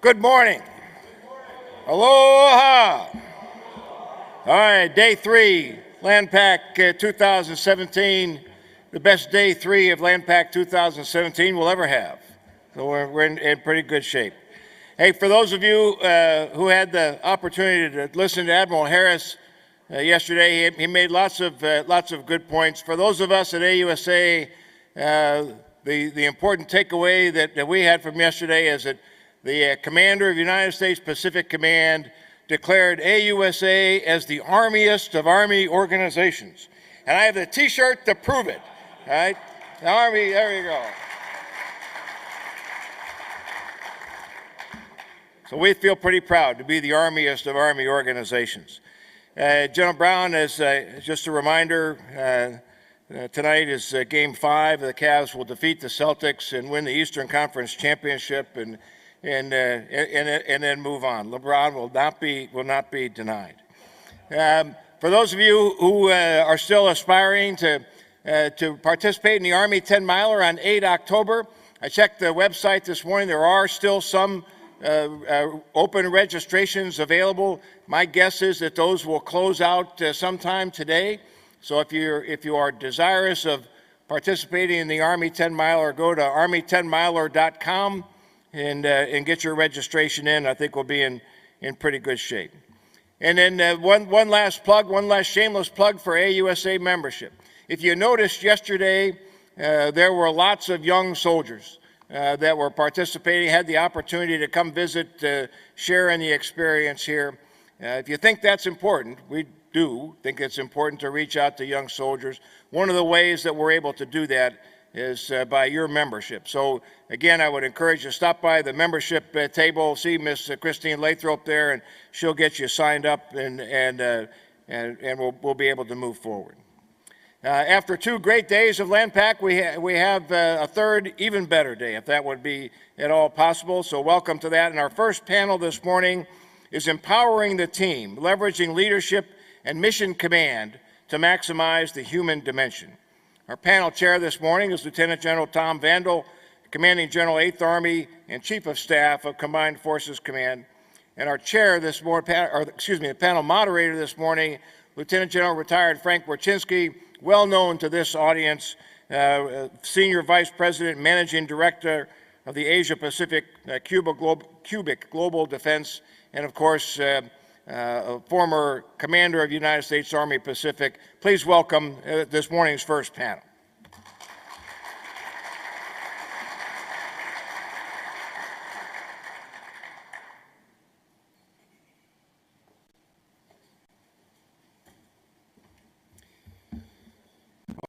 Good morning. Aloha. All right, day 3, LANPAC 2017, the best day 3 of LANPAC 2017 we'll ever have. So we're in pretty good shape. Hey, for those of you who had the opportunity to listen to Admiral Harris yesterday, he made lots of good points. For those of us at AUSA, the important takeaway that we had from yesterday is that the commander of United States Pacific Command declared AUSA as the armiest of Army organizations. And I have the t-shirt to prove it, all right? The Army, there you go. So we feel pretty proud to be the armiest of Army organizations. General Brown, as just a reminder, tonight is Game 5. The Cavs will defeat the Celtics and win the Eastern Conference Championship and then move on. LeBron will not be denied. For those of you who are still aspiring to participate in the Army 10 Miler on 8 October, I checked the website this morning. There are still some open registrations available. My guess is that those will close out sometime today. So if you are desirous of participating in the Army 10 Miler, go to army10miler.com and get your registration in. I think we'll be in pretty good shape. And then one last shameless plug for AUSA membership. If you noticed yesterday, there were lots of young soldiers that were participating, had the opportunity to come visit, share in the experience here. If you think that's important, we do think it's important to reach out to young soldiers. One of the ways that we're able to do that is by your membership. So again, I would encourage you to stop by the membership table, see Miss Christine Lathrop there, and she'll get you signed up, and we'll be able to move forward. After 2 great days of LANPAC, we have a third, even better day, if that would be at all possible. So welcome to that. And our first panel this morning is Empowering the Team, Leveraging Leadership and Mission Command to Maximize the Human Dimension. Our panel chair this morning is Lieutenant General Tom Vandal, Commanding General 8th Army and Chief of Staff of Combined Forces Command. And our chair this morning, the panel moderator this morning, Lieutenant General retired Frank Wiercinski, well known to this audience, Senior Vice President, Managing Director of the Asia Pacific Cubic Global Defense, and of course, a former commander of United States Army Pacific. Please welcome this morning's first panel.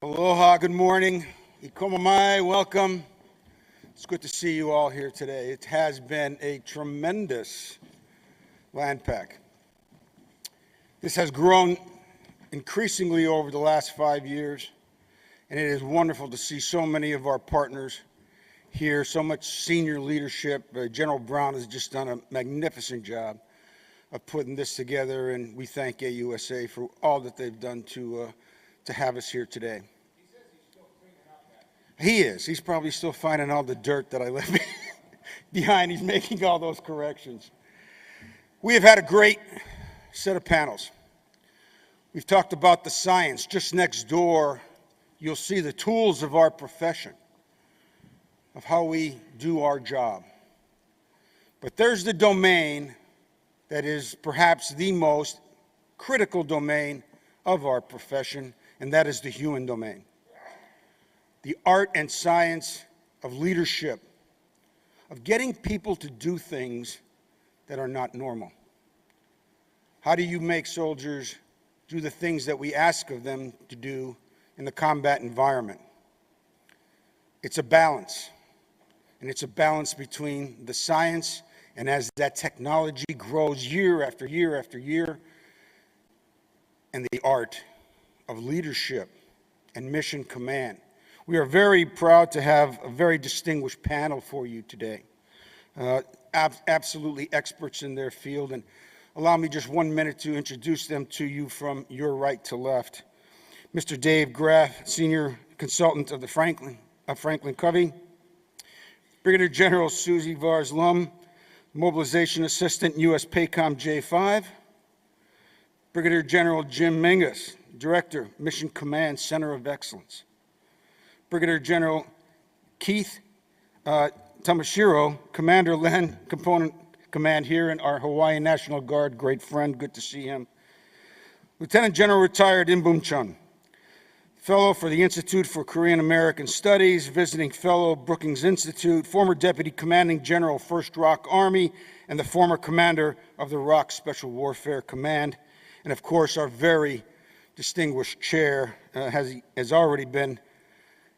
Aloha, good morning. Ikoma mai, welcome. It's good to see you all here today. It has been a tremendous LANPAC. This has grown increasingly over the last 5 years, and it is wonderful to see so many of our partners here, so much senior leadership. General Brown has just done a magnificent job of putting this together, and we thank AUSA for all that they've done to have us here today. He says he's still cleaning up that. He is. He's probably still finding all the dirt that I left behind. He's making all those corrections. We have had a great set of panels. We've talked about the science. Just next door, you'll see the tools of our profession, of how we do our job. But there's the domain that is perhaps the most critical domain of our profession, and that is the human domain. The art and science of leadership, of getting people to do things that are not normal. How do you make soldiers do the things that we ask of them to do in the combat environment? It's a balance, and it's a balance between the science, and as that technology grows year after year after year, and the art of leadership and mission command. We are very proud to have a very distinguished panel for you today. Absolutely experts in their field, and allow me just 1 minute to introduce them to you from your right to left. Mr. Dave Graff, Senior Consultant of the Franklin Covey. Brigadier General Susie Vars-Lum, Mobilization Assistant, U.S. PACOM J5. Brigadier General Jim Mingus, Director, Mission Command, Center of Excellence. Brigadier General Keith Tamashiro, Commander Land Component Command here in our Hawaiian National Guard, great friend, good to see him. Lieutenant General Retired Im Chun, Fellow for the Institute for Korean American Studies, Visiting Fellow, Brookings Institute, former Deputy Commanding General, 1st ROK Army, and the former Commander of the ROK Special Warfare Command. And of course, our very distinguished chair has already been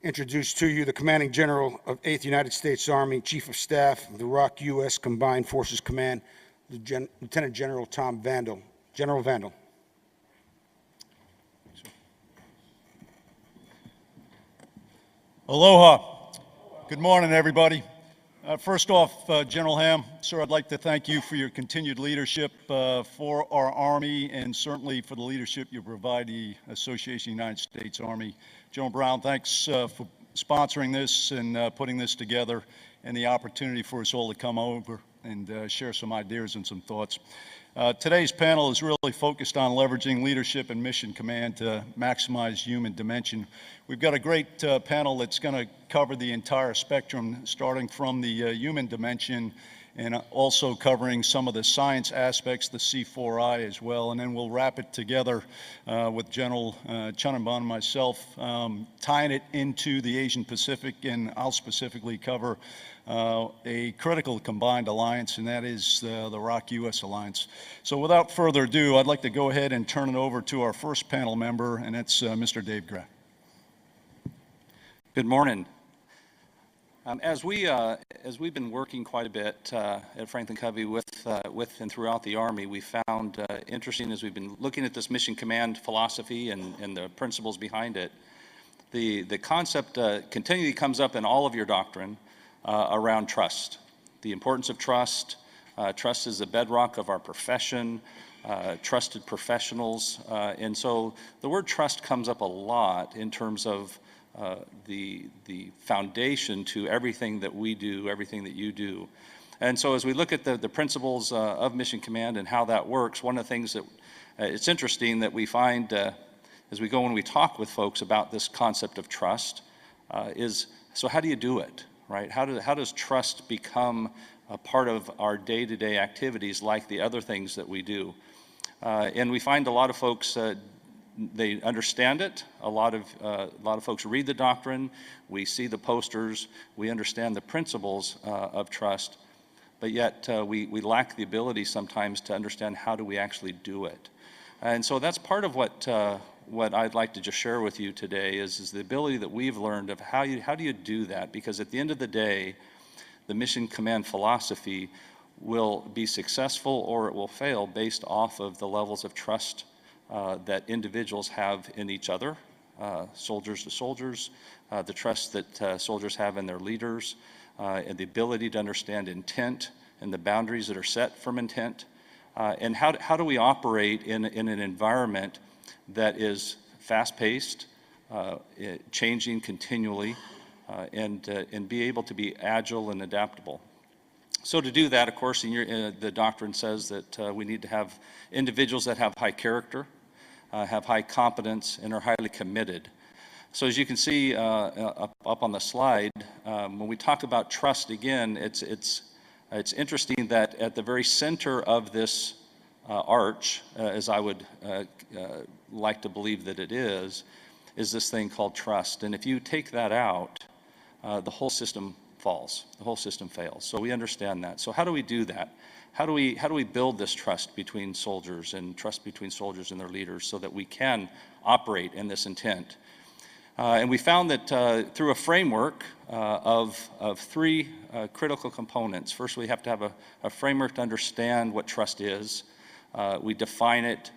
introduced to you, the Commanding General of 8th United States Army, Chief of Staff of the ROK U.S. Combined Forces Command, Lieutenant General Tom Vandal. General Vandal. Aloha. Good morning, everybody. First off, General Ham, sir, I'd like to thank you for your continued leadership for our Army and certainly for the leadership you provide the Association of the United States Army. General Brown, thanks for sponsoring this and putting this together and the opportunity for us all to come over and share some ideas and some thoughts. Today's panel is really focused on leveraging leadership and mission command to maximize human dimension. We've got a great panel that's going to cover the entire spectrum, starting from the human dimension and also covering some of the science aspects, the C4I as well, and then we'll wrap it together with General Chunanban and myself, tying it into the Asian Pacific, and I'll specifically cover a critical combined alliance, and that is the ROK U.S. Alliance. So without further ado, I'd like to go ahead and turn it over to our first panel member, and that's Mr. Dave Graff. Good morning. As we've been working quite a bit at Franklin Covey with and throughout the Army, we found interesting as we've been looking at this mission command philosophy and the principles behind it, the concept continually comes up in all of your doctrine around trust, the importance of trust. Trust is the bedrock of our profession, trusted professionals, and so the word trust comes up a lot in terms of the foundation to everything that we do, everything that you do. And so as we look at the principles of Mission Command and how that works, one of the things that it's interesting that we find as we go and we talk with folks about this concept of trust is, so how do you do it, right? How does trust become a part of our day-to-day activities like the other things that we do? And we find a lot of folks they understand it. A lot of folks read the doctrine. We see the posters. We understand the principles of trust, but yet we lack the ability sometimes to understand how do we actually do it. And so that's part of what I'd like to just share with you today is the ability that we've learned of how do you do that? Because at the end of the day, the mission command philosophy will be successful or it will fail based off of the levels of trust that individuals have in each other, soldiers to soldiers, the trust that soldiers have in their leaders, and the ability to understand intent and the boundaries that are set from intent, and how do we operate in an environment that is fast-paced, changing continually, and be able to be agile and adaptable. So to do that, of course, the doctrine says that we need to have individuals that have high character, have high competence, and are highly committed. So as you can see up on the slide, when we talk about trust, again, it's interesting that at the very center of this arch, as I would like to believe that it is this thing called trust. And if you take that out, the whole system falls, the whole system fails. So we understand that. So how do we do that? How do we build this trust between soldiers and trust between soldiers and their leaders so that we can operate in this intent? And we found that through a framework of three critical components. First, we have to have a framework to understand what trust is. We define it.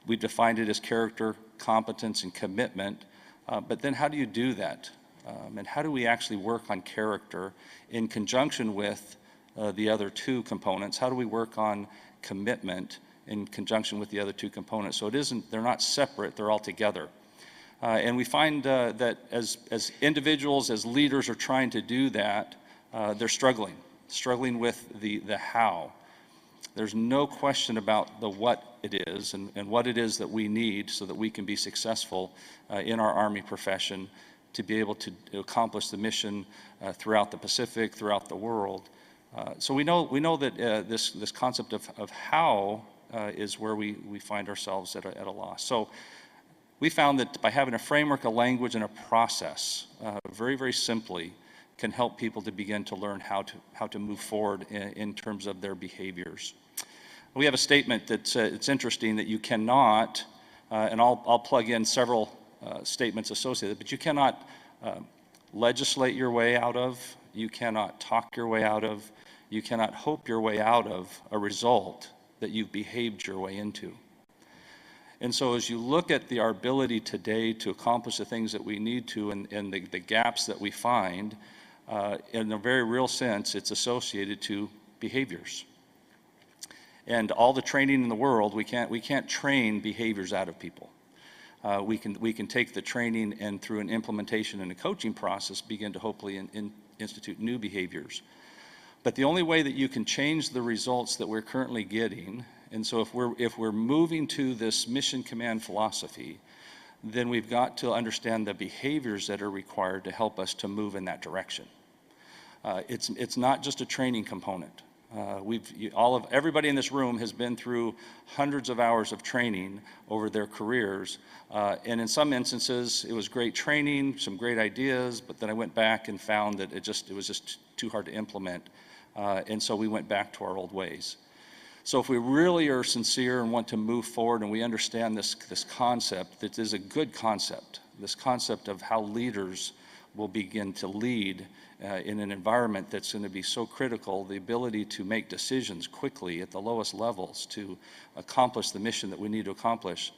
We defined it as character, competence, and commitment. But then how do you do that? And how do we actually work on character in conjunction with the other two components? How do we work on commitment in conjunction with the other two components? So they're not separate, they're all together. And we find that as individuals, as leaders are trying to do that, they're struggling. struggling with the how. There's no question about the what it is and what it is that we need so that we can be successful in our Army profession to be able to accomplish the mission throughout the Pacific, throughout the world. So we know that this concept of how is where we find ourselves at a loss. So we found that by having a framework, a language, and a process, very, very simply, can help people to begin to learn how to move forward in terms of their behaviors. We have a statement that it's interesting that you cannot, and I'll plug in several statements associated, but you cannot legislate your way out of, you cannot talk your way out of, you cannot hope your way out of a result that you've behaved your way into. And so as you look at our ability today to accomplish the things that we need to and the gaps that we find, in a very real sense, it's associated to behaviors. And all the training in the world, we can't train behaviors out of people. We can take the training and through an implementation and a coaching process begin to hopefully institute new behaviors. But the only way that you can change the results that we're currently getting, and so if we're moving to this mission command philosophy, then we've got to understand the behaviors that are required to help us to move in that direction. It's not just a training component. Everybody in this room has been through hundreds of hours of training over their careers, and in some instances it was great training, some great ideas, but then I went back and found that it was just too hard to implement, and so we went back to our old ways. So if we really are sincere and want to move forward and we understand this concept, that is a good concept, this concept of how leaders will begin to lead in an environment that's going to be so critical, the ability to make decisions quickly at the lowest levels to accomplish the mission that we need to accomplish,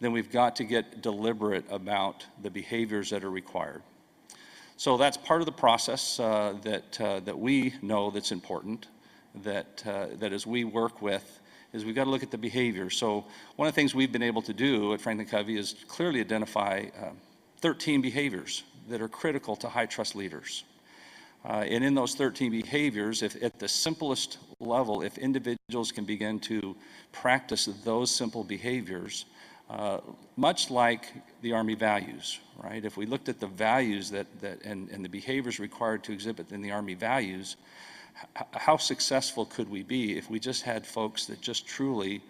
then we've got to get deliberate about the behaviors that are required. So that's part of the process that we know that's important, that as we work with, is we've got to look at the behavior. So one of the things we've been able to do at Franklin Covey is clearly identify 13 behaviors that are critical to high trust leaders. And in those 13 behaviors, if at the simplest level, if individuals can begin to practice those simple behaviors, much like the Army values, right? If we looked at the values and the behaviors required to exhibit in the Army values, how successful could we be if we just had folks that just truly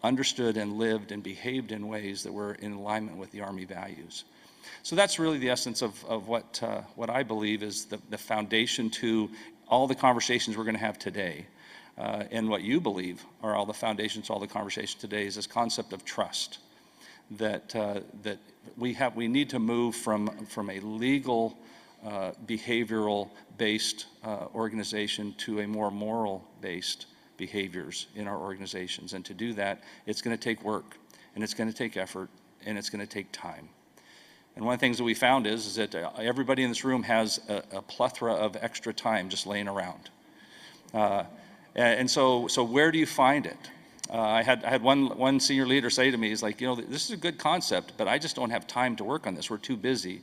understood and lived and behaved in ways that were in alignment with the Army values? So that's really the essence of what I believe is the foundation to all the conversations we're going to have today. And what you believe are all the foundations to all the conversations today is this concept of trust. That we need to move from a legal, behavioral-based organization to a more moral-based behaviors in our organizations. And to do that, it's going to take work, and it's going to take effort, and it's going to take time. And one of the things that we found is that everybody in this room has a plethora of extra time just laying around. And so where do you find it? I had one senior leader say to me, he's like, this is a good concept, but I just don't have time to work on this. We're too busy.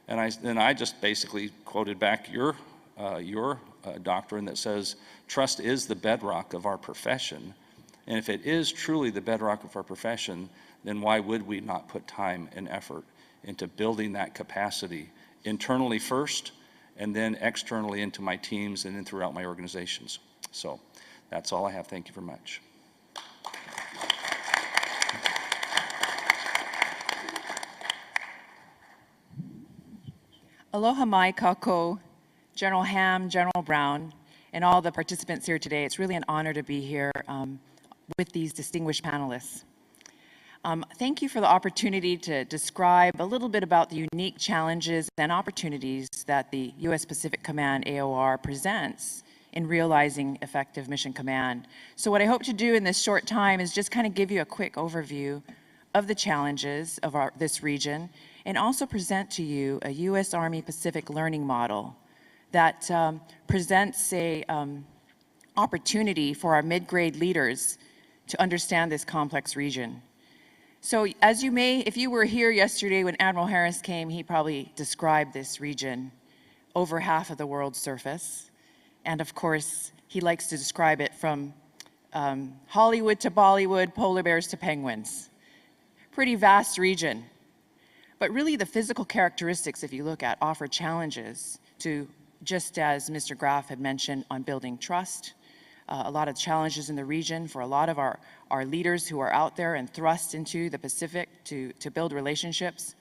And then I just basically quoted back your doctrine that says, trust is the bedrock of our profession. And if it is truly the bedrock of our profession, then why would we not put time and effort into building that capacity internally first, and then externally into my teams and then throughout my organizations. So that's all I have. Thank you very much. Aloha mai kako, General Ham, General Brown, and all the participants here today. It's really an honor to be here with these distinguished panelists. Thank you for the opportunity to describe a little bit about the unique challenges and opportunities that the U.S. Pacific Command AOR presents in realizing effective mission command. So what I hope to do in this short time is just kind of give you a quick overview of the challenges of this region, and also present to you a U.S. Army Pacific learning model that presents a opportunity for our mid-grade leaders to understand this complex region. So as you may, if you were here yesterday when Admiral Harris came, he probably described this region over half of the world's surface. And of course, he likes to describe it from Hollywood to Bollywood, polar bears to penguins. Pretty vast region. But really the physical characteristics, if you look at, offer challenges to, just as Mr. Graff had mentioned, on building trust, a lot of challenges in the region for a lot of our leaders who are out there and thrust into the Pacific to build relationships.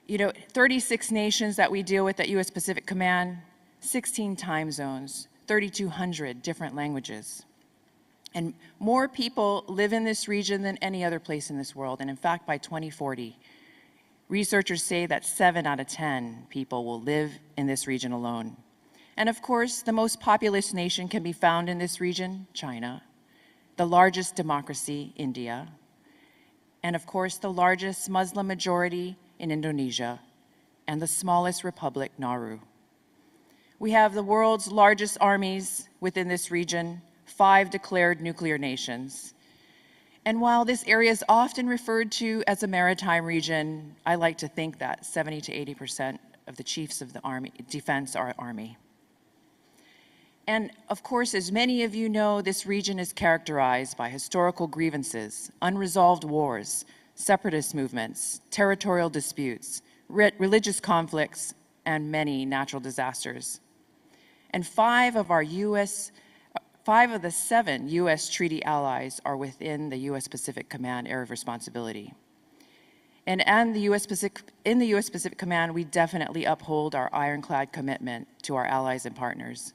You know, 36 nations that we deal with at U.S. Pacific Command, 16 time zones, 3,200 different languages. And more people live in this region than any other place in this world. And in fact, by 2040, researchers say that 7 out of 10 people will live in this region alone. And of course, the most populous nation can be found in this region, China, the largest democracy, India, and of course, the largest Muslim majority in Indonesia, and the smallest republic, Nauru. We have the world's largest armies within this region, 5 declared nuclear nations. And while this area is often referred to as a maritime region, I like to think that 70 to 80% of the chiefs of the Army defense are Army. And of course, as many of you know, this region is characterized by historical grievances, unresolved wars, separatist movements, territorial disputes, religious conflicts, and many natural disasters. And 5 of the 7 U.S. treaty allies are within the U.S. Pacific Command area of responsibility. And in the U.S. Pacific Command, we definitely uphold our ironclad commitment to our allies and partners.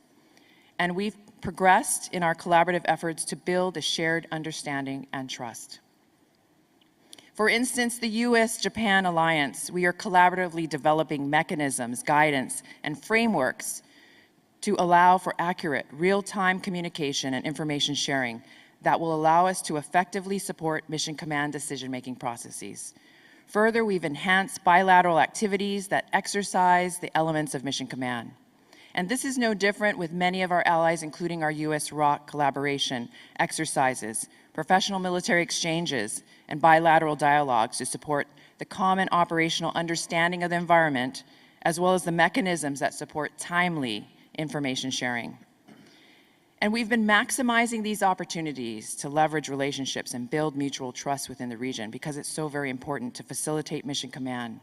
And we've progressed in our collaborative efforts to build a shared understanding and trust. For instance, the U.S.-Japan alliance, we are collaboratively developing mechanisms, guidance, and frameworks to allow for accurate, real-time communication and information sharing that will allow us to effectively support Mission Command decision-making processes. Further, we've enhanced bilateral activities that exercise the elements of Mission Command. And this is no different with many of our allies, including our U.S. ROC collaboration exercises, professional military exchanges, and bilateral dialogues to support the common operational understanding of the environment, as well as the mechanisms that support timely information sharing. And we've been maximizing these opportunities to leverage relationships and build mutual trust within the region because it's so very important to facilitate Mission Command.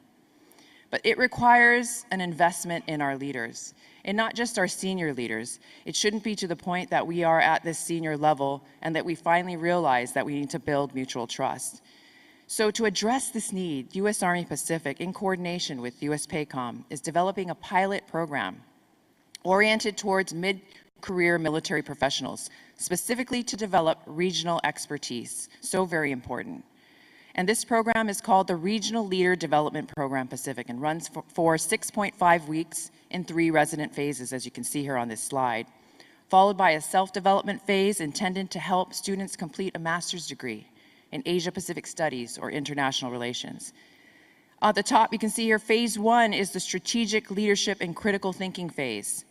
But it requires an investment in our leaders, and not just our senior leaders. It shouldn't be to the point that we are at this senior level and that we finally realize that we need to build mutual trust. So to address this need, U.S. Army Pacific, in coordination with U.S. PACOM, is developing a pilot program oriented towards mid-career military professionals, specifically to develop regional expertise, so very important. And this program is called the Regional Leader Development Program Pacific and runs for 6.5 weeks in 3 resident phases, as you can see here on this slide, followed by a self-development phase intended to help students complete a master's degree in Asia-Pacific Studies or International Relations. At the top, you can see here, phase 1 is the Strategic Leadership and Critical Thinking phase.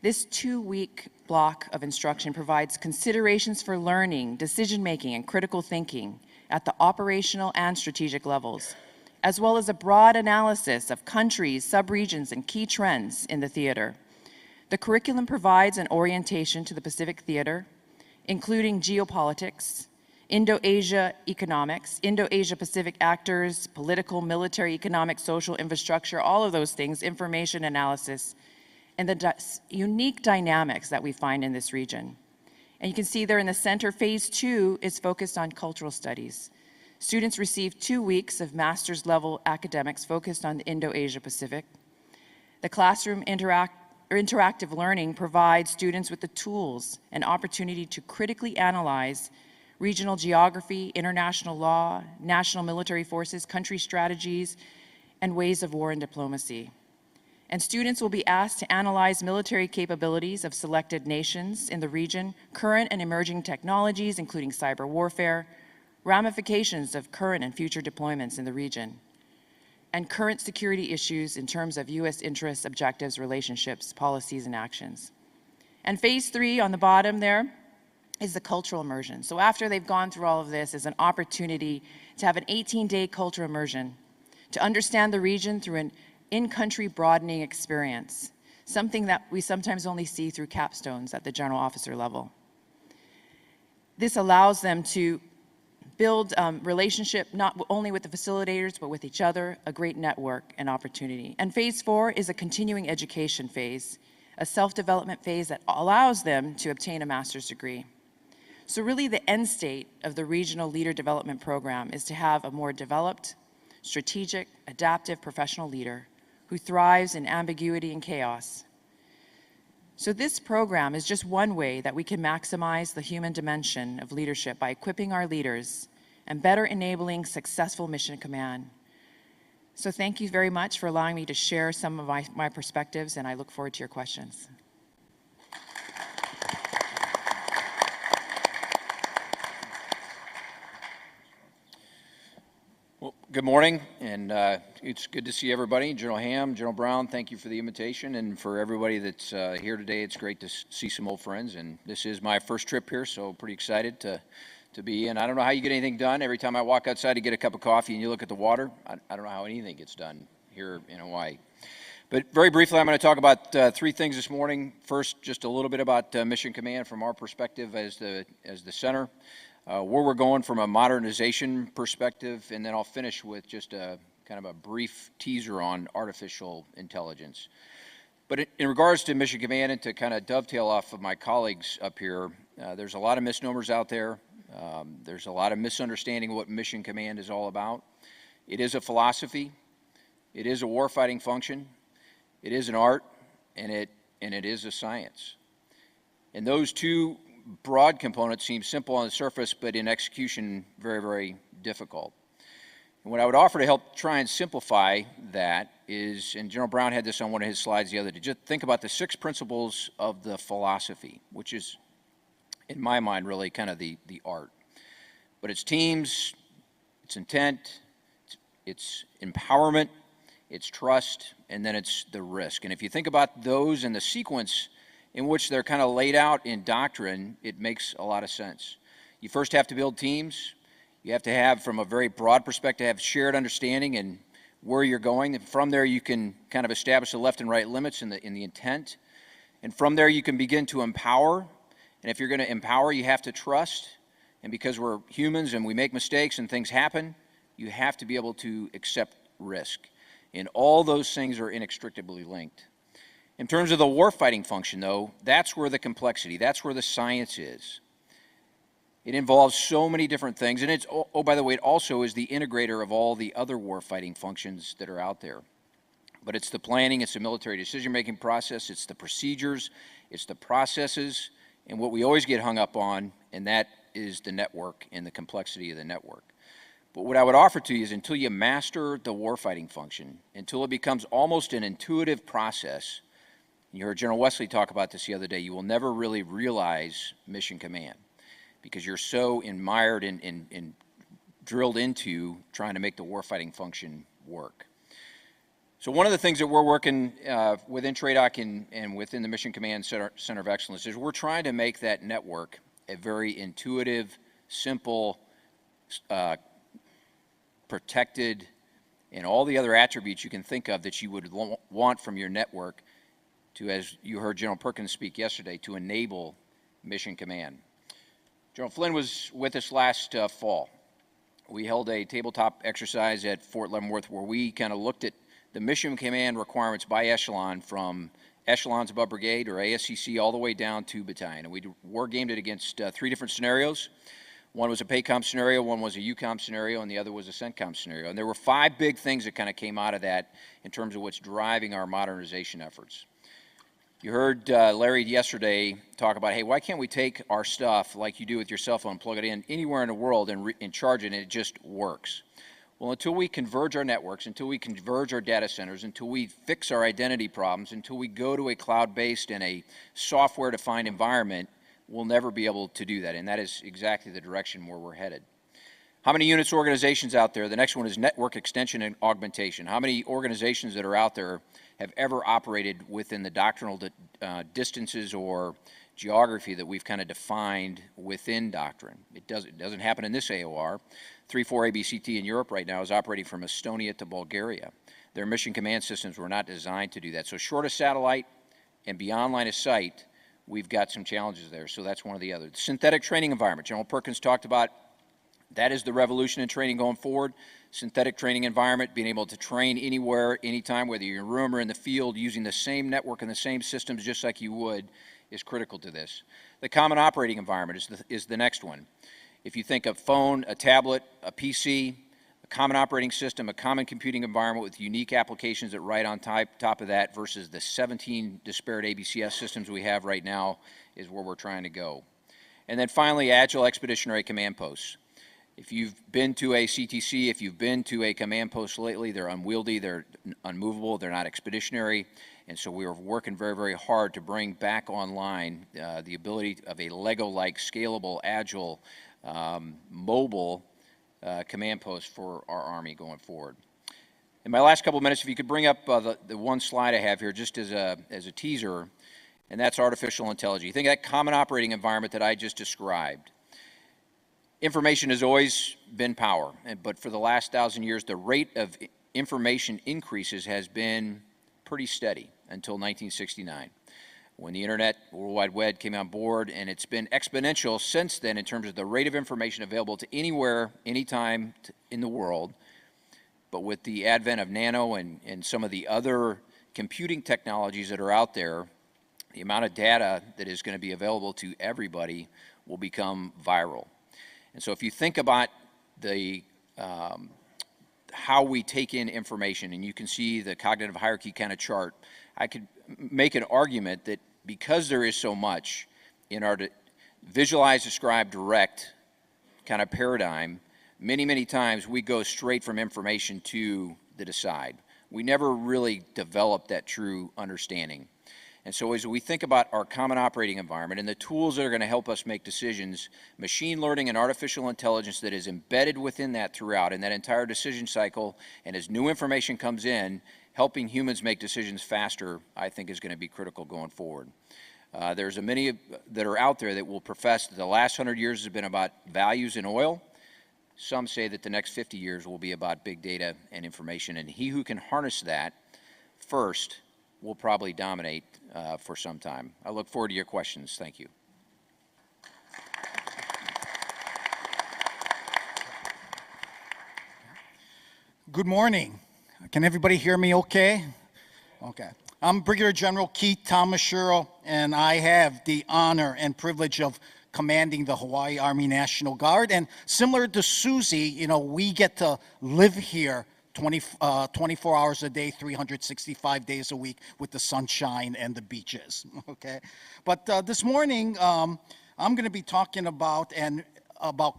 This 2-week block of instruction provides considerations for learning, decision-making, and critical thinking at the operational and strategic levels, as well as a broad analysis of countries, sub-regions, and key trends in the theater. The curriculum provides an orientation to the Pacific theater, including geopolitics, Indo-Asia economics, Indo-Asia-Pacific actors, political, military, economic, social infrastructure, all of those things, information analysis, and the unique dynamics that we find in this region. And you can see there in the center, phase 2 is focused on cultural studies. Students receive 2 weeks of master's level academics focused on the Indo-Asia Pacific. The classroom interactive learning provides students with the tools and opportunity to critically analyze regional geography, international law, national military forces, country strategies, and ways of war and diplomacy. And students will be asked to analyze military capabilities of selected nations in the region, current and emerging technologies, including cyber warfare, ramifications of current and future deployments in the region, and current security issues in terms of U.S. interests, objectives, relationships, policies, and actions. And phase 3 on the bottom there is the cultural immersion. So after they've gone through all of this, is an opportunity to have an 18-day cultural immersion, to understand the region through an in-country broadening experience. something that we sometimes only see through capstones at the general officer level. This allows them to build relationship not only with the facilitators, but with each other, a great network and opportunity. And phase 4 is a continuing education phase, a self-development phase that allows them to obtain a master's degree. So really the end state of the Regional Leader Development Program is to have a more developed, strategic, adaptive professional leader who thrives in ambiguity and chaos. So this program is just one way that we can maximize the human dimension of leadership by equipping our leaders and better enabling successful mission command. So thank you very much for allowing me to share some of my perspectives, and I look forward to your questions. Well, good morning, and it's good to see everybody. General Ham, General Brown, thank you for the invitation, and for everybody that's here today, it's great to see some old friends, and this is my first trip here, so pretty excited to be in. I don't know how you get anything done. Every time I walk outside to get a cup of coffee and you look at the water, I don't know how anything gets done here in Hawaii. But very briefly, I'm going to talk about 3 things this morning. First, just a little bit about Mission Command from our perspective as the center. Where we're going from a modernization perspective, and then I'll finish with just a kind of a brief teaser on artificial intelligence. But in regards to Mission Command, and to kind of dovetail off of my colleagues up here, there's a lot of misnomers out there. There's a lot of misunderstanding of what Mission Command is all about. It is a philosophy. It is a warfighting function. It is an art, and it is a science. And those two broad components seem simple on the surface, but in execution, very, very difficult. And what I would offer to help try and simplify that is, and General Brown had this on one of his slides the other day, just think about the 6 principles of the philosophy, which is, in my mind, really kind of the art. But it's teams, it's intent, it's empowerment, it's trust, and then it's the risk. And if you think about those in the sequence in which they're kind of laid out in doctrine, it makes a lot of sense. You first have to build teams. You have to have, from a very broad perspective, have shared understanding and where you're going. And from there, you can kind of establish the left and right limits in the intent. And from there, you can begin to empower. And if you're going to empower, you have to trust. And because we're humans and we make mistakes and things happen, you have to be able to accept risk. And all those things are inextricably linked. In terms of the warfighting function, though, that's where the complexity, that's where the science is. It involves so many different things, and it's, oh, by the way, it also is the integrator of all the other warfighting functions that are out there. But it's the planning, it's the military decision-making process, it's the procedures, it's the processes, and what we always get hung up on, and that is the network and the complexity of the network. But what I would offer to you is, until you master the warfighting function, until it becomes almost an intuitive process, you heard General Wesley talk about this the other day, you will never really realize Mission Command because you're so mired and drilled into trying to make the warfighting function work. So one of the things that we're working within TRADOC and within the Mission Command Center of Excellence is we're trying to make that network a very intuitive, simple, protected, and all the other attributes you can think of that you would want from your network to, as you heard General Perkins speak yesterday, to enable Mission Command. General Flynn was with us last fall. We held a tabletop exercise at Fort Leavenworth where we kind of looked at the Mission Command requirements by echelon, from echelons above brigade or ASCC all the way down to battalion. And we war gamed it against 3 different scenarios. One was a PACOM scenario, one was a UCOM scenario, and the other was a CENTCOM scenario. And there were 5 big things that kind of came out of that in terms of what's driving our modernization efforts. You heard Larry yesterday talk about, hey, why can't we take our stuff like you do with your cell phone, plug it in anywhere in the world and charge it, and it just works? Well, until we converge our networks, until we converge our data centers, until we fix our identity problems, until we go to a cloud-based and a software-defined environment, we'll never be able to do that, and that is exactly the direction where we're headed. How many units, organizations out there? The next one is network extension and augmentation. How many organizations that are out there have ever operated within the doctrinal distances or geography that we've kind of defined within doctrine? It doesn't happen in this AOR. 3-4 ABCT in Europe right now is operating from Estonia to Bulgaria. Their mission command systems were not designed to do that. So short of satellite, and beyond line of sight, we've got some challenges there. So that's one of the others. Synthetic training environment. General Perkins talked about that is the revolution in training going forward. Synthetic training environment, being able to train anywhere, anytime, whether you're in a room or in the field, using the same network and the same systems just like you would, is critical to this. The common operating environment is the next one. If you think of phone, a tablet, a PC, a common operating system, a common computing environment with unique applications that ride on top of that versus the 17 disparate ABCS systems we have right now is where we're trying to go. And then finally, agile expeditionary command posts. If you've been to a CTC, if you've been to a command post lately, they're unwieldy, they're unmovable, they're not expeditionary, and so we are working very, very hard to bring back online the ability of a Lego-like, scalable, agile, mobile command post for our Army going forward. In my last couple of minutes, if you could bring up the one slide I have here just as a teaser, and that's artificial intelligence. You think of that common operating environment that I just described. Information has always been power, but for the last 1,000 years, the rate of information increases has been pretty steady until 1969, when the Internet, World Wide Web came on board, and it's been exponential since then in terms of the rate of information available to anywhere, anytime in the world. But with the advent of nano and some of the other computing technologies that are out there, the amount of data that is going to be available to everybody will become viral. And so if you think about the how we take in information, and you can see the cognitive hierarchy kind of chart, I could make an argument that because there is so much in our visualize, describe, direct kind of paradigm, many, many times we go straight from information to the decide. We never really develop that true understanding. And so as we think about our common operating environment and the tools that are going to help us make decisions, machine learning and artificial intelligence that is embedded within that throughout in that entire decision cycle, and as new information comes in, helping humans make decisions faster, I think is going to be critical going forward. There's many that are out there that will profess that the last 100 years has been about values in oil. Some say that the next 50 years will be about big data and information, and he who can harness that first will probably dominate for some time. I look forward to your questions. Thank you. Good morning. Can everybody hear me okay? Okay. I'm Brigadier General Keith Tomashiro, and I have the honor and privilege of commanding the Hawaii Army National Guard. And similar to Susie, you know, we get to live here 24 hours a day, 365 days a week with the sunshine and the beaches, okay? But this morning, I'm going to be talking about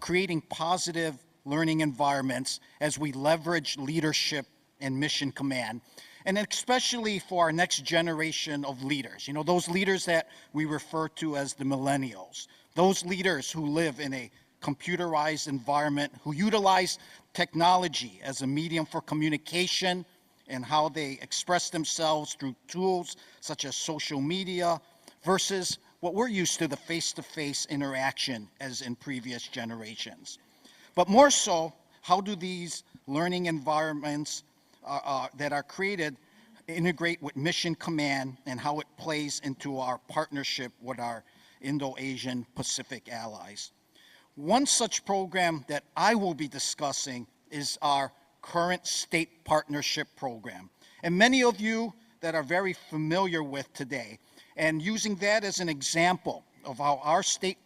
creating positive learning environments as we leverage leadership and mission command, and especially for our next generation of leaders. You know, those leaders that we refer to as the millennials, those leaders who live in a computerized environment, who utilize technology as a medium for communication and how they express themselves through tools such as social media versus what we're used to, the face-to-face interaction as in previous generations. But more so, how do these learning environments that are created integrate with mission command and how it plays into our partnership with our Indo-Asian Pacific allies? One such program that I will be discussing is our current state partnership program. And many of you that are very familiar with today, and using that as an example of how our state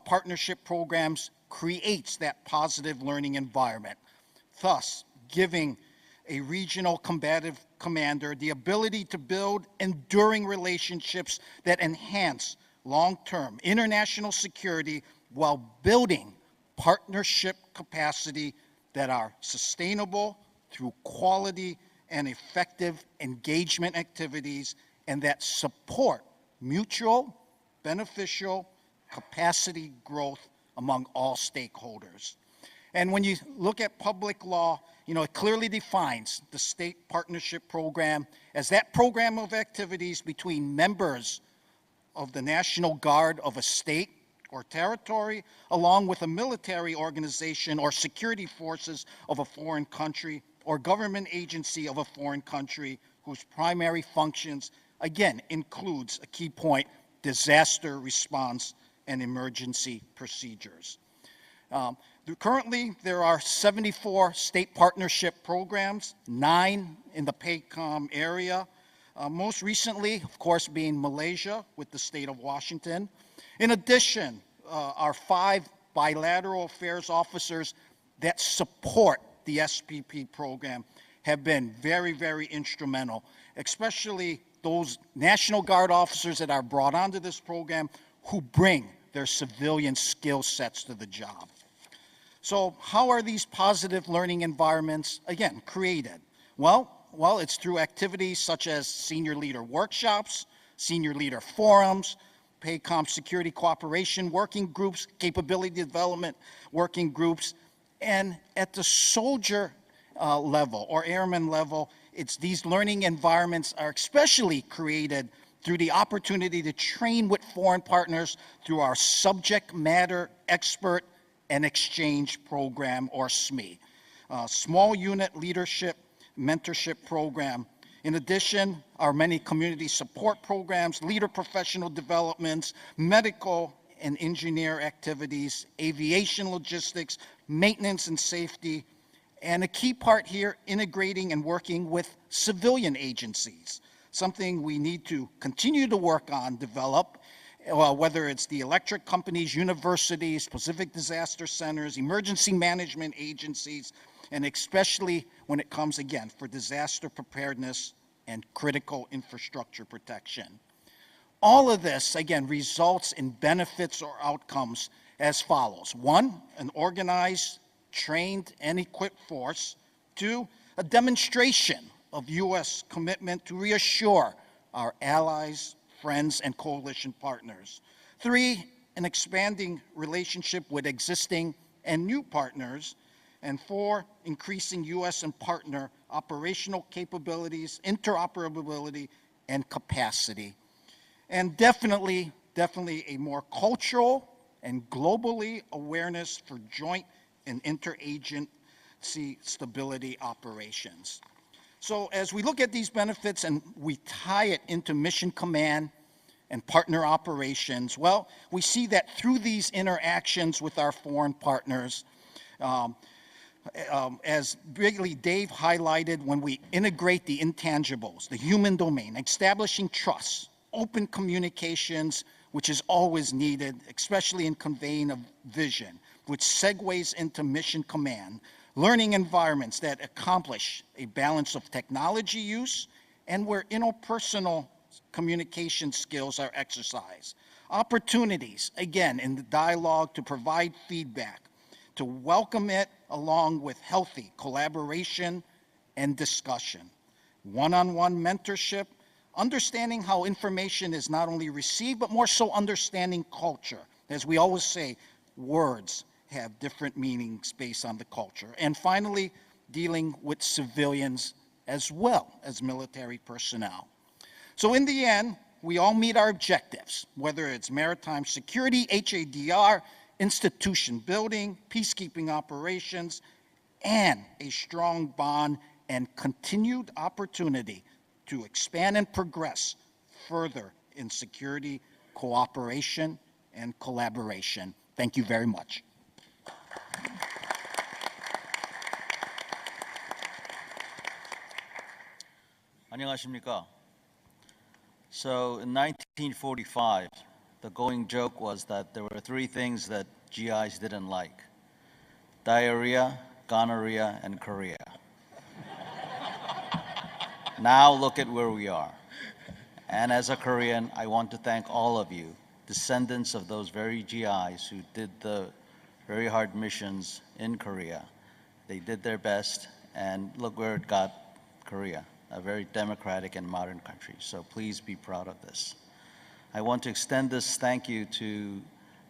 partnership programs creates that positive learning environment, thus giving a regional combative commander the ability to build enduring relationships that enhance long-term international security while building partnership capacity that are sustainable through quality and effective engagement activities and that support mutual, beneficial capacity growth among all stakeholders. And when you look at public law, you know, it clearly defines the state partnership program as that program of activities between members of the National Guard of a state or territory, along with a military organization or security forces of a foreign country or government agency of a foreign country whose primary functions again, includes a key point, disaster response and emergency procedures. Currently, there are 74 state partnership programs, 9 in the PACOM area. Most recently, of course, being Malaysia with the state of Washington. In addition, our 5 bilateral affairs officers that support the SPP program have been very, very instrumental, especially those National Guard officers that are brought onto this program who bring their civilian skill sets to the job. So how are these positive learning environments, again, created? Well, it's through activities such as senior leader workshops, senior leader forums, PACOM security cooperation working groups, capability development working groups, and at the soldier level or airman level, these learning environments are especially created through the opportunity to train with foreign partners through our subject matter expert and exchange program, or SME, small unit leadership mentorship program. In addition, our many community support programs, leader professional developments, medical and engineer activities, aviation logistics, maintenance and safety, and a key part here, integrating and working with civilian agencies, something we need to continue to work on, develop, whether it's the electric companies, universities, Pacific disaster centers, emergency management agencies, and especially when it comes, again, for disaster preparedness and critical infrastructure protection. All of this, again, results in benefits or outcomes as follows. 1, an organized, trained, and equipped force. 2, a demonstration of U.S. commitment to reassure our allies, friends, and coalition partners. 3, an expanding relationship with existing and new partners. And 4, increasing U.S. and partner operational capabilities, interoperability, and capacity. And definitely a more cultural and globally awareness for joint and interagency stability operations. So as we look at these benefits and we tie it into mission command and partner operations, well, we see that through these interactions with our foreign partners, as Brigley Dave highlighted, when we integrate the intangibles, the human domain, establishing trust, open communications, which is always needed, especially in conveying a vision, which segues into mission command, learning environments that accomplish a balance of technology use and where interpersonal communication skills are exercised. Opportunities, again, in the dialogue to provide feedback, to welcome it along with healthy collaboration and discussion. One-on-one mentorship, understanding how information is not only received, but more so understanding culture. As we always say, words have different meanings based on the culture. And finally, dealing with civilians as well as military personnel. So in the end, we all meet our objectives, whether it's maritime security, HADR, institution building, peacekeeping operations, and a strong bond and continued opportunity to expand and progress further in security, cooperation, and collaboration. Thank you very much. 안녕하십니까. So in 1945, the going joke was that there were 3 things that GIs didn't like: diarrhea, gonorrhea, and Korea. Now look at where we are. And as a Korean, I want to thank all of you, descendants of those very GIs who did the very hard missions in Korea. They did their best, and look where it got Korea, a very democratic and modern country. So please be proud of this. I want to extend this thank you to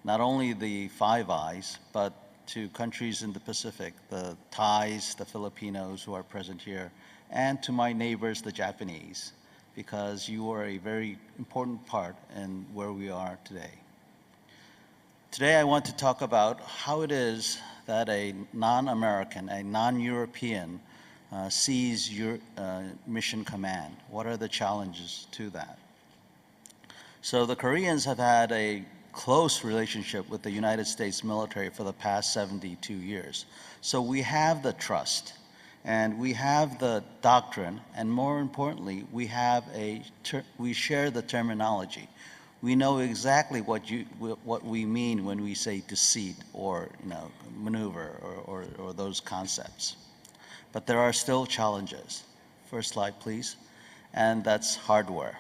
not only the Five Eyes, but to countries in the Pacific, the Thais, the Filipinos who are present here, and to my neighbors, the Japanese, because you are a very important part in where we are today. Today I want to talk about how it is that a non-American, a non-European seize your mission command? What are the challenges to that? So the Koreans have had a close relationship with the United States military for the past 72 years. So we have the trust, and we have the doctrine, and more importantly, we share the terminology. We know exactly what we mean when we say deceit or maneuver or those concepts. But there are still challenges. First slide, please. And that's hardware.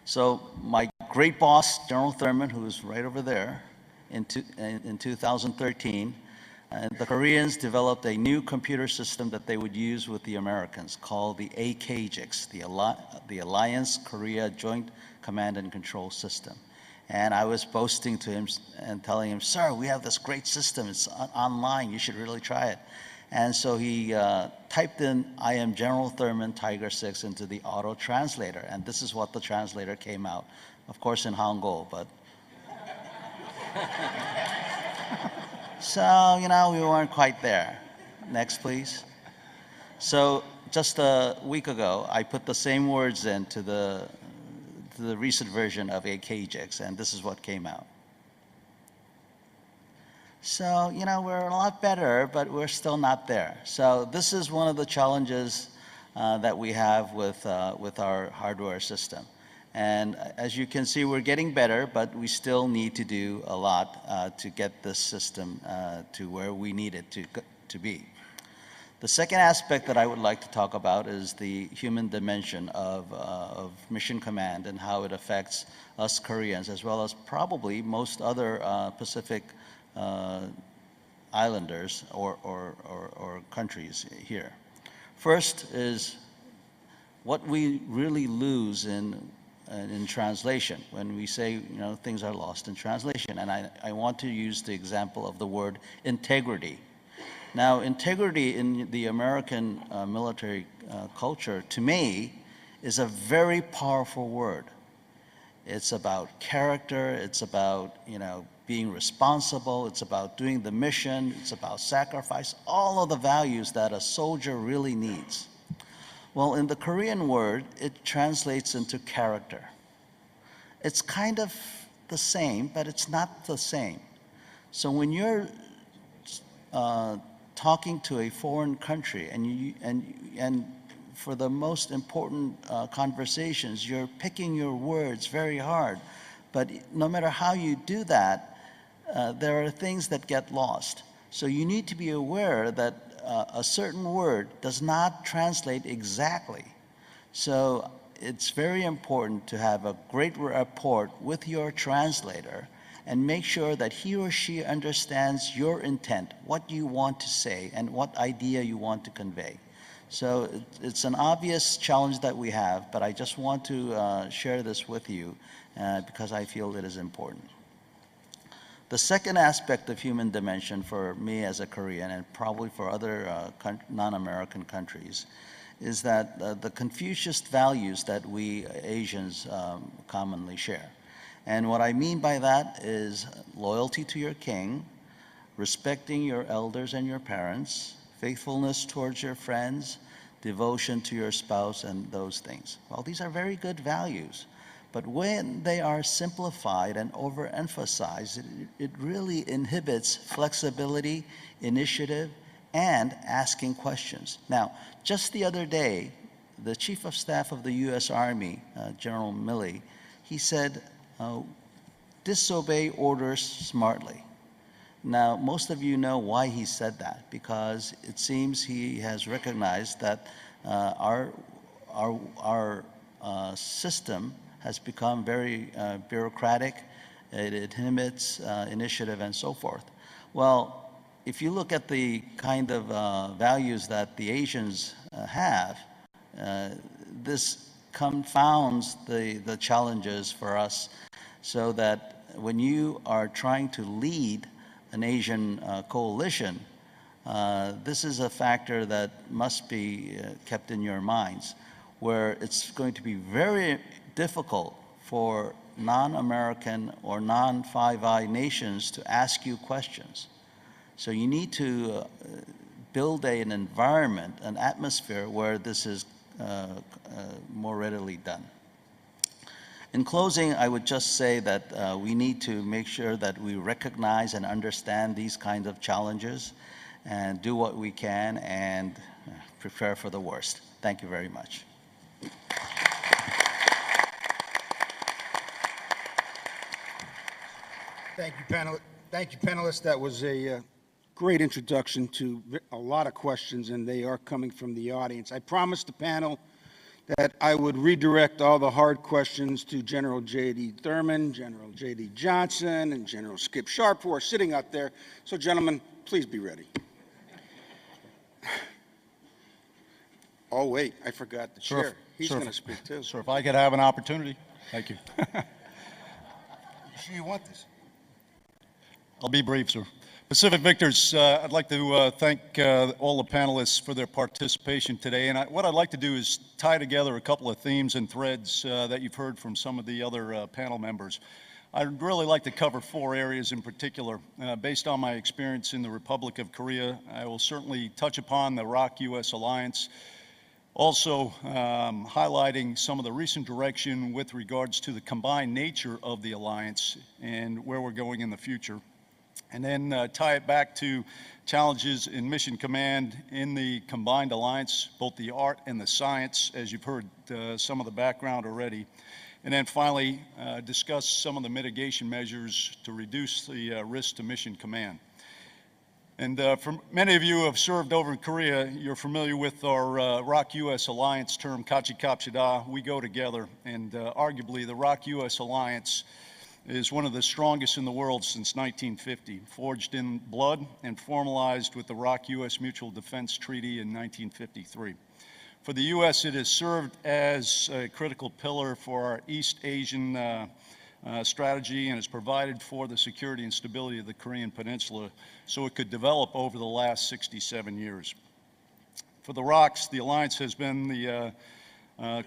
So my great boss, General Thurman, who is right over there, in 2013, the Koreans developed a new computer system that they would use with the Americans called the AKJIX, the Alliance Korea Joint Command and Control System. And I was boasting to him and telling him, "Sir, we have this great system. It's online. You should really try it." And so he typed in, "I am General Thurman, Tiger 6" into the auto translator. And this is what the translator came out. Of course, in Hangul, but. So, we weren't quite there. Next, please. So just a week ago, I put the same words into the recent version of AKJIX, and this is what came out. So, we're a lot better, but we're still not there. So this is one of the challenges that we have with our hardware system. And as you can see, we're getting better, but we still need to do a lot to get this system to where we need it to be. The second aspect that I would like to talk about is the human dimension of Mission Command and how it affects us Koreans, as well as probably most other Pacific islanders or countries here. First is what we really lose in translation when we say things are lost in translation. And I want to use the example of the word integrity. Now, integrity in the American military culture, to me, is a very powerful word. It's about character, it's about being responsible, it's about doing the mission, it's about sacrifice, all of the values that a soldier really needs. Well, in the Korean word, it translates into character. It's kind of the same, but it's not the same. So when you're talking to a foreign country and for the most important conversations, you're picking your words very hard. But no matter how you do that, there are things that get lost. So you need to be aware that a certain word does not translate exactly. So it's very important to have a great rapport with your translator and make sure that he or she understands your intent, what you want to say, and what idea you want to convey. So it's an obvious challenge that we have, but I just want to share this with you because I feel it is important. The second aspect of human dimension for me as a Korean, and probably for other non-American countries, is that the Confucius values that we Asians commonly share. And what I mean by that is loyalty to your king, respecting your elders and your parents, faithfulness towards your friends, devotion to your spouse, and those things. Well, these are very good values. But when they are simplified and overemphasized, it really inhibits flexibility, initiative, and asking questions. Now, just the other day, the Chief of Staff of the U.S. Army, General Milley, he said, disobey orders smartly. Now, most of you know why he said that, because it seems he has recognized that our system has become very bureaucratic, it inhibits initiative and so forth. Well, if you look at the kind of values that the Asians have, this confounds the challenges for us, so that when you are trying to lead an Asian coalition, this is a factor that must be kept in your minds, where it's going to be very difficult for non-American or non-Five Eye nations to ask you questions. So you need to build an environment, an atmosphere where this is more readily done. In closing, I would just say that we need to make sure that we recognize and understand these kinds of challenges and do what we can and prepare for the worst. Thank you very much. Thank you, panelists. That was a great introduction to a lot of questions, and they are coming from the audience. I promised the panel that I would redirect all the hard questions to General J.D. Thurman, General J.D. Johnson, and General Skip Sharp, who are sitting out there. So, gentlemen, please be ready. Oh, wait, I forgot the chair. He's going to speak, too. Sir, if I could have an opportunity. Thank you. You sure you want this? I'll be brief, sir. Pacific Victors, I'd like to thank all the panelists for their participation today. And what I'd like to do is tie together a couple of themes and threads that you've heard from some of the other panel members. I'd really like to cover 4 areas in particular. Based on my experience in the Republic of Korea, I will certainly touch upon the ROK-US alliance, also highlighting some of the recent direction with regards to the combined nature of the alliance and where we're going in the future. And then tie it back to challenges in Mission Command in the combined alliance, both the art and the science, as you've heard some of the background already. And then finally, discuss some of the mitigation measures to reduce the risk to Mission Command. And for many of you who have served over in Korea, you're familiar with our ROK-US alliance term, Kachikapchida. We go together, and arguably the ROK-US alliance is one of the strongest in the world since 1950, forged in blood and formalized with the ROK-US Mutual Defense Treaty in 1953. For the U.S., it has served as a critical pillar for our East Asian strategy and has provided for the security and stability of the Korean Peninsula so it could develop over the last 67 years. For the ROKs, the alliance has been the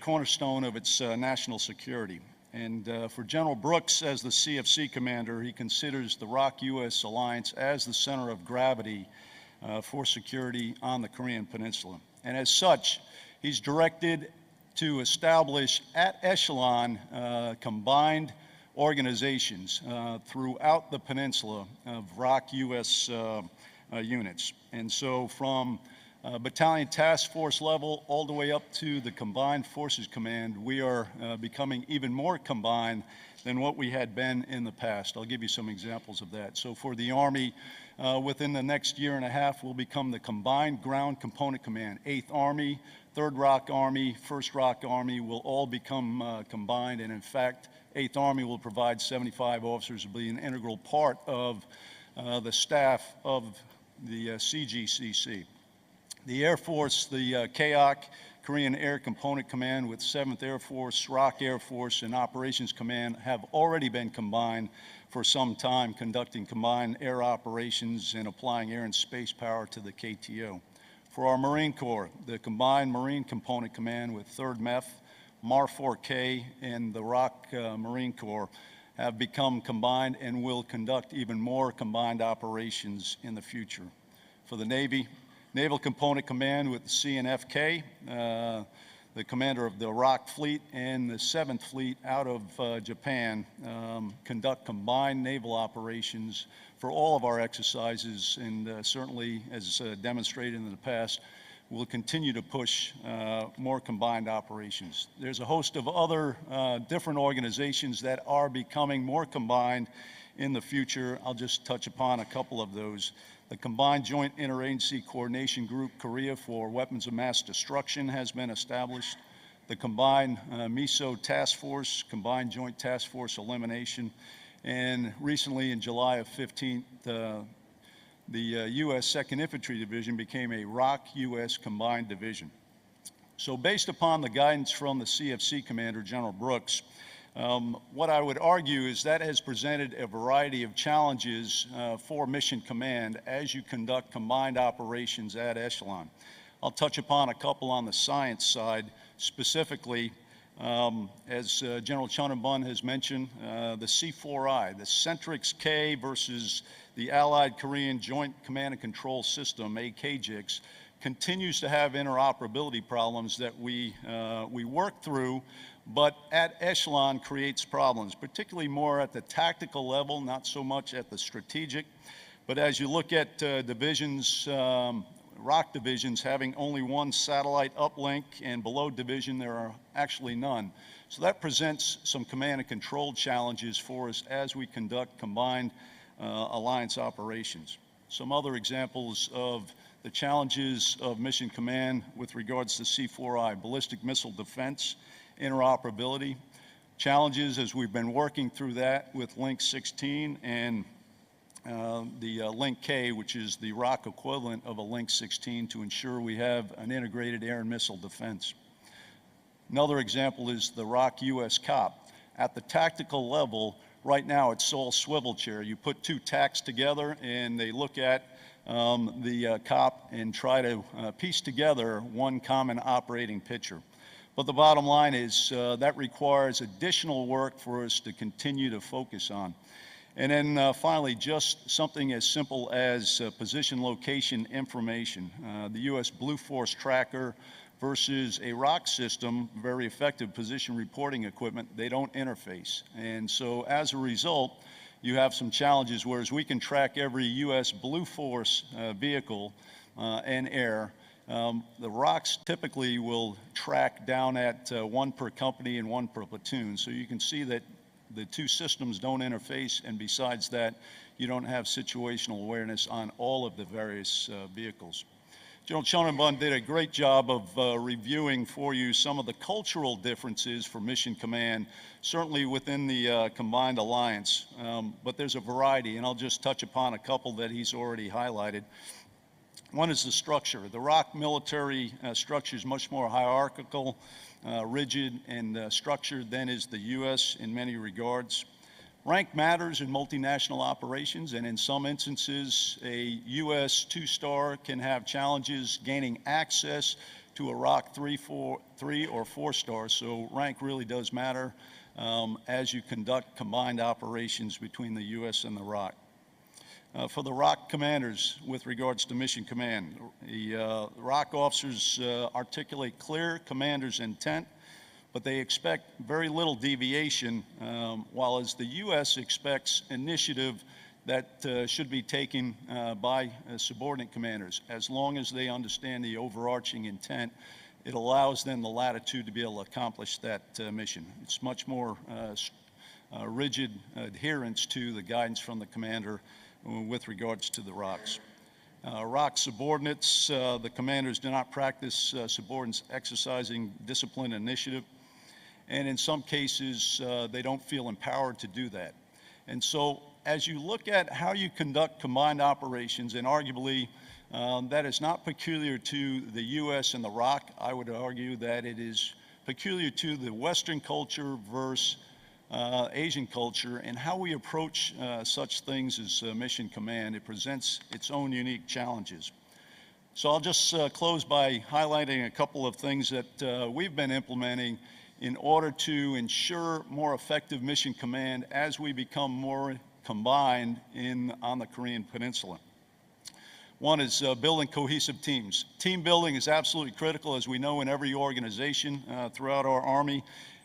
cornerstone of its national security. And for General Brooks, as the CFC commander, he considers the ROK-US alliance as the center of gravity for security on the Korean Peninsula. And as such, he's directed to establish at echelon combined organizations throughout the peninsula of ROK-US units. And so from battalion task force level all the way up to the Combined Forces Command, we are becoming even more combined than what we had been in the past. I'll give you some examples of that. So for the Army, within the next year and a half, we'll become the Combined Ground Component Command. 8th Army, 3rd ROK Army, 1st ROK Army will all become combined, and in fact, 8th Army will provide 75 officers to be an integral part of the staff of the CGCC. The Air Force, the KAOC, Korean Air Component Command with 7th Air Force, ROK Air Force, and Operations Command have already been combined for some time, conducting combined air operations and applying air and space power to the KTO. For our Marine Corps, the Combined Marine Component Command with 3rd MEF, MAR-4K, and the ROK Marine Corps have become combined and will conduct even more combined operations in the future. For the Navy, Naval Component Command with the CNFK, the commander of the ROK Fleet and the 7th Fleet out of Japan conduct combined naval operations for all of our exercises, and certainly, as demonstrated in the past, we'll continue to push more combined operations. There's a host of other different organizations that are becoming more combined in the future. I'll just touch upon a couple of those. The Combined Joint Interagency Coordination Group Korea for Weapons of Mass Destruction has been established. The Combined MISO Task Force, Combined Joint Task Force Elimination, and recently in July of 15th, the U.S. 2nd Infantry Division became a ROK-US Combined Division. So based upon the guidance from the CFC Commander, General Brooks, what I would argue is that has presented a variety of challenges for Mission Command as you conduct combined operations at echelon. I'll touch upon a couple on the science side. Specifically, As General Chunabun has mentioned, the C4I, the Centrix K versus the Allied Korean Joint Command and Control System, AKJIX, continues to have interoperability problems that we work through, but at echelon creates problems, particularly more at the tactical level, not so much at the strategic. But as you look at divisions, ROC divisions having only one satellite uplink, and below division there are actually none. So that presents some command and control challenges for us as we conduct combined alliance operations. Some other examples of the challenges of mission command with regards to C4I, ballistic missile defense, interoperability. Challenges as we've been working through that with Link 16 and the Link K, which is the ROC equivalent of a Link 16, to ensure we have an integrated air and missile defense. Another example is the ROC US COP. At the tactical level, right now it's all swivel chair. You put two TACs together and they look at the COP and try to piece together one common operating picture. But the bottom line is that requires additional work for us to continue to focus on. And then finally, just something as simple as position location information. The U.S. Blue Force Tracker versus a ROC system, very effective position reporting equipment, they don't interface. And so as a result, you have some challenges, whereas we can track every U.S. Blue Force vehicle and air. The ROCs typically will track down at one per company and one per platoon. So you can see that the two systems don't interface, and besides that, you don't have situational awareness on all of the various vehicles. General Chunabun did a great job of reviewing for you some of the cultural differences for mission command, certainly within the combined alliance, but there's a variety, and I'll just touch upon a couple that he's already highlighted. One is the structure. The ROC military structure is much more hierarchical, rigid, and structured than is the U.S. in many regards. Rank matters in multinational operations, and in some instances, a U.S. 2-star can have challenges gaining access to a ROC 3 or 4-star, so rank really does matter as you conduct combined operations between the U.S. and the ROC. For the ROC commanders with regards to mission command, the ROC officers articulate clear commander's intent, but they expect very little deviation, while as the U.S. expects initiative that should be taken by subordinate commanders. As long as they understand the overarching intent, it allows them the latitude to be able to accomplish that mission. It's much more rigid adherence to the guidance from the commander with regards to the ROCs. ROC subordinates, the commanders do not practice subordinates exercising discipline and initiative, and in some cases they don't feel empowered to do that. And so as you look at how you conduct combined operations, and arguably that is not peculiar to the U.S. and the ROC, I would argue that it is peculiar to the Western culture versus Asian culture, and how we approach such things as mission command. It presents its own unique challenges. So I'll just close by highlighting a couple of things that we've been implementing in order to ensure more effective mission command as we become more combined on the Korean Peninsula. One is building cohesive teams. Team building is absolutely critical, as we know, in every organization throughout our Army,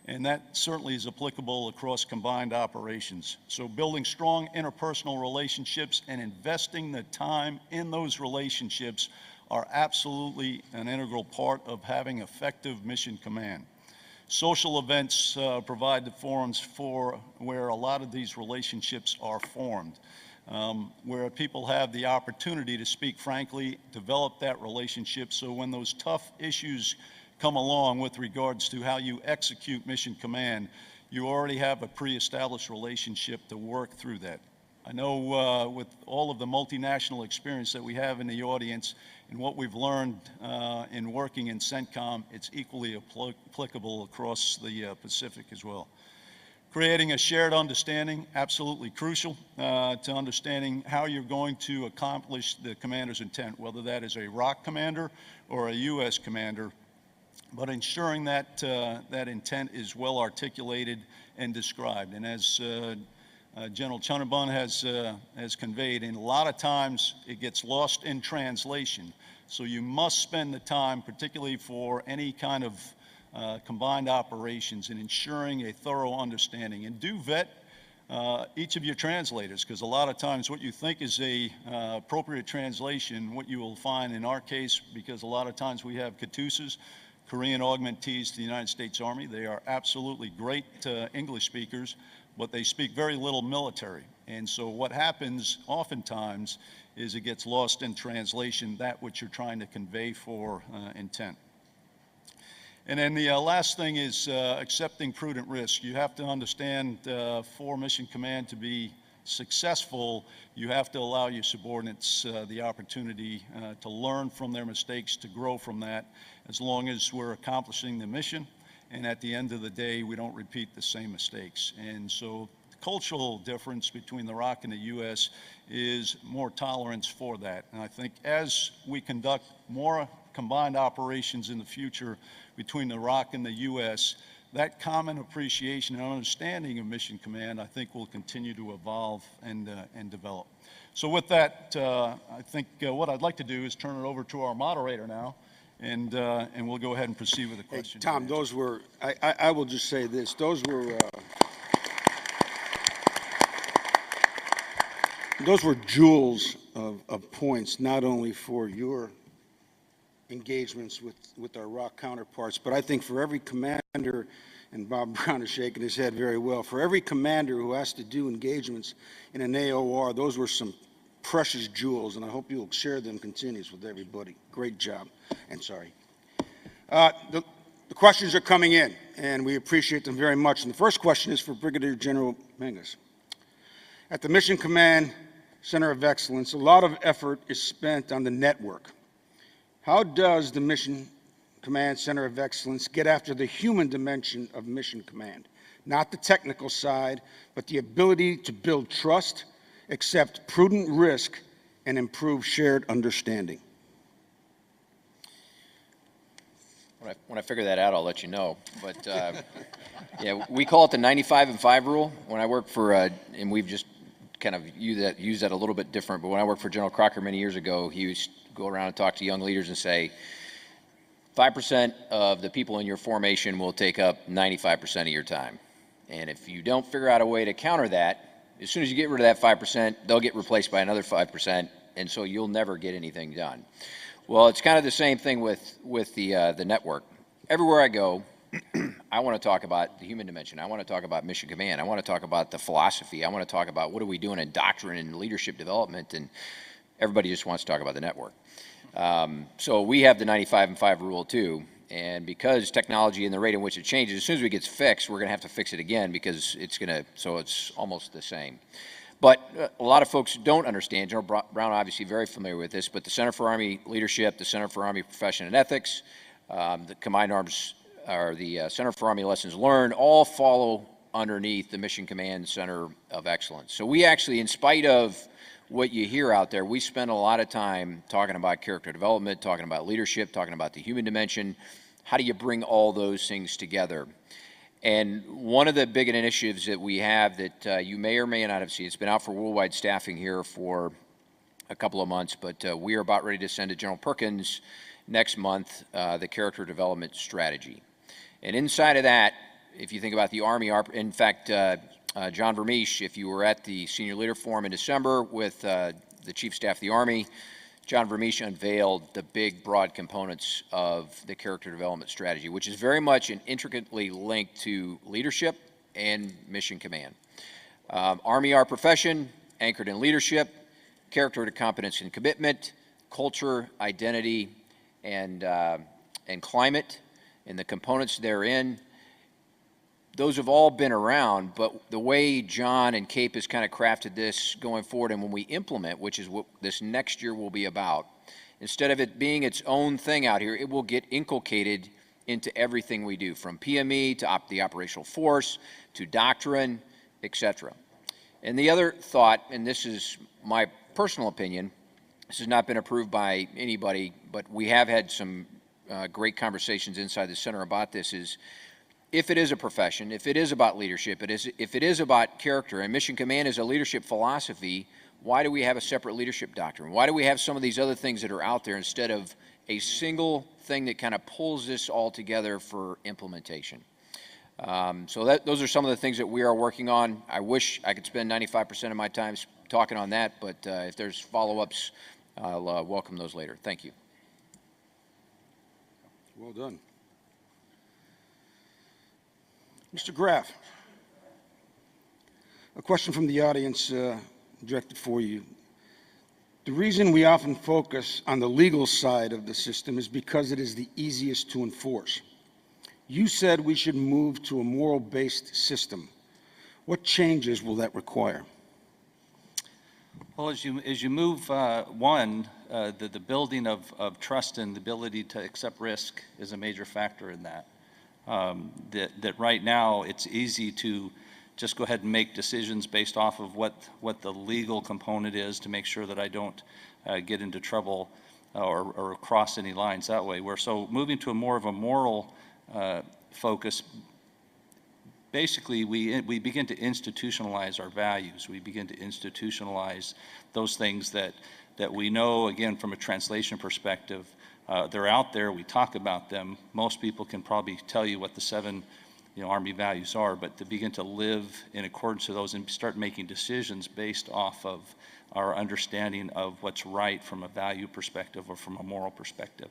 and that certainly is applicable across combined operations. So building strong interpersonal relationships and investing the time in those relationships are absolutely an integral part of having effective mission command. Social events provide the forums for where a lot of these relationships are formed, where people have the opportunity to speak frankly, develop that relationship, so when those tough issues come along with regards to how you execute mission command, you already have a pre-established relationship to work through that. I know with all of the multinational experience that we have in the audience and what we've learned in working in CENTCOM, it's equally applicable across the Pacific as well. Creating a shared understanding, absolutely crucial to understanding how you're going to accomplish the commander's intent, whether that is a ROC commander or a U.S. commander. but ensuring that that intent is well articulated and described. And as General Chunabun has conveyed, and a lot of times it gets lost in translation. So you must spend the time, particularly for any kind of combined operations, in ensuring a thorough understanding. And do vet each of your translators, because a lot of times what you think is a appropriate translation, what you will find in our case, because a lot of times we have KATUSAs, Korean augmentees to the United States Army. They are absolutely great English speakers, but they speak very little military. And so what happens oftentimes is it gets lost in translation, that which you're trying to convey for intent. And then the last thing is accepting prudent risk. You have to understand for Mission Command to be successful, you have to allow your subordinates the opportunity to learn from their mistakes, to grow from that, as long as we're accomplishing the mission. And at the end of the day, we don't repeat the same mistakes. And so the cultural difference between the ROC and the U.S. is more tolerance for that. And I think as we conduct more combined operations in the future between the ROC and the U.S., that common appreciation and understanding of Mission Command, I think, will continue to evolve and develop. So with that, I think what I'd like to do is turn it over to our moderator now, and we'll go ahead and proceed with the Hey, question. Tom, those were, I will just say this, those were jewels of points, not only for your engagements with our ROC counterparts, but I think for every commander, and Bob Brown is shaking his head very well, for every commander who has to do engagements in an AOR, those were some precious jewels, and I hope you'll share them continues with everybody. Great job, and sorry. The questions are coming in, and we appreciate them very much. And the first question is for Brigadier General Menges. At the Mission Command Center of Excellence, a lot of effort is spent on the network. How does the Mission Command Center of Excellence get after the human dimension of Mission Command? Not the technical side, but the ability to build trust, accept prudent risk, and improve shared understanding. When I figure that out, I'll let you know. But yeah, we call it the 95 and 5 rule. When I work for, and we've just kind of use that a little bit different, but when I worked for General Crocker many years ago, he used to go around and talk to young leaders and say, 5% of the people in your formation will take up 95% of your time. And if you don't figure out a way to counter that, as soon as you get rid of that 5%, they'll get replaced by another 5%, and so you'll never get anything done. Well, it's kind of the same thing with the network. Everywhere I go, I want to talk about the human dimension. I want to talk about Mission Command. I want to talk about the philosophy. I want to talk about what are we doing in doctrine and leadership development, and everybody just wants to talk about the network. So we have the 95 and 5 rule too, and because technology and the rate in which it changes, as soon as it gets fixed, we're going to have to fix it again because so it's almost the same. But a lot of folks don't understand. General Brown obviously very familiar with this, but the Center for Army Leadership, the Center for Army Profession and Ethics, the Combined Arms, or the Center for Army Lessons Learned, all follow underneath the Mission Command Center of Excellence. So we actually, in spite of what you hear out there, we spend a lot of time talking about character development, talking about leadership, talking about the human dimension. How do you bring all those things together? And one of the big initiatives that we have that you may or may not have seen, it's been out for worldwide staffing here for a couple of months, but we are about ready to send to General Perkins next month the character development strategy. And inside of that, if you think about the Army, in fact, John Vermeesh, if you were at the Senior Leader Forum in December with the Chief Staff of the Army, John Vermeesh unveiled the big, broad components of the character development strategy, which is very much and intricately linked to leadership and Mission Command. Army, our profession, anchored in leadership, character to competence and commitment, culture, identity, and climate, and the components therein. Those have all been around, but the way John and CAPE has kind of crafted this going forward, and when we implement, which is what this next year will be about, instead of it being its own thing out here, it will get inculcated into everything we do, from PME to the operational force to doctrine, etc. And the other thought, and this is my personal opinion, this has not been approved by anybody, but we have had some great conversations inside the center about this is, if it is a profession, if it is about leadership, if it is about character, and Mission Command is a leadership philosophy, why do we have a separate leadership doctrine? Why do we have some of these other things that are out there instead of a single thing that kind of pulls this all together for implementation? So those are some of the things that we are working on. I wish I could spend 95% of my time talking on that, but if there's follow-ups, I'll welcome those later. Thank you. Well done. Mr. Graff, a question from the audience directed for you. The reason we often focus on the legal side of the system is because it is the easiest to enforce. You said we should move to a moral-based system. What changes will that require? Well, as you move, the building of trust and the ability to accept risk is a major factor in that. That right now it's easy to just go ahead and make decisions based off of what the legal component is to make sure that I don't get into trouble or cross any lines that way. So moving to a more of a moral focus, basically we begin to institutionalize our values. We begin to institutionalize those things that we know, again, from a translation perspective. They're out there, we talk about them. Most people can probably tell you what the 7 Army values are, but to begin to live in accordance with those and start making decisions based off of our understanding of what's right from a value perspective or from a moral perspective.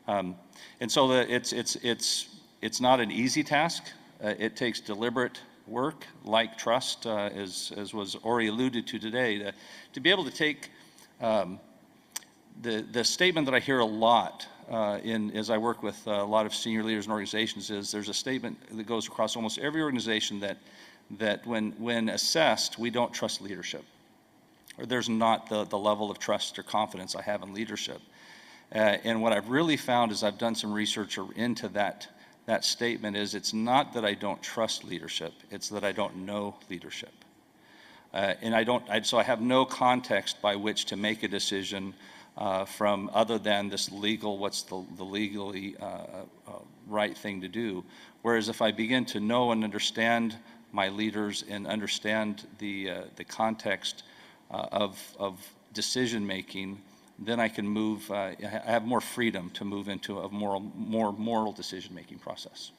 And so it's not an easy task. It takes deliberate work, like trust, as was already alluded to today, to be able to take the statement that I hear a lot as I work with a lot of senior leaders and organizations is there's a statement that goes across almost every organization that when assessed, we don't trust leadership, or there's not the level of trust or confidence I have in leadership. And what I've really found is I've done some research into that statement is it's not that I don't trust leadership, it's that I don't know leadership. So I have no context by which to make a decision from other than this legal, what's the legally right thing to do. Whereas if I begin to know and understand my leaders and understand the context of decision making, then I can move, I have more freedom to move into a more moral decision-making process.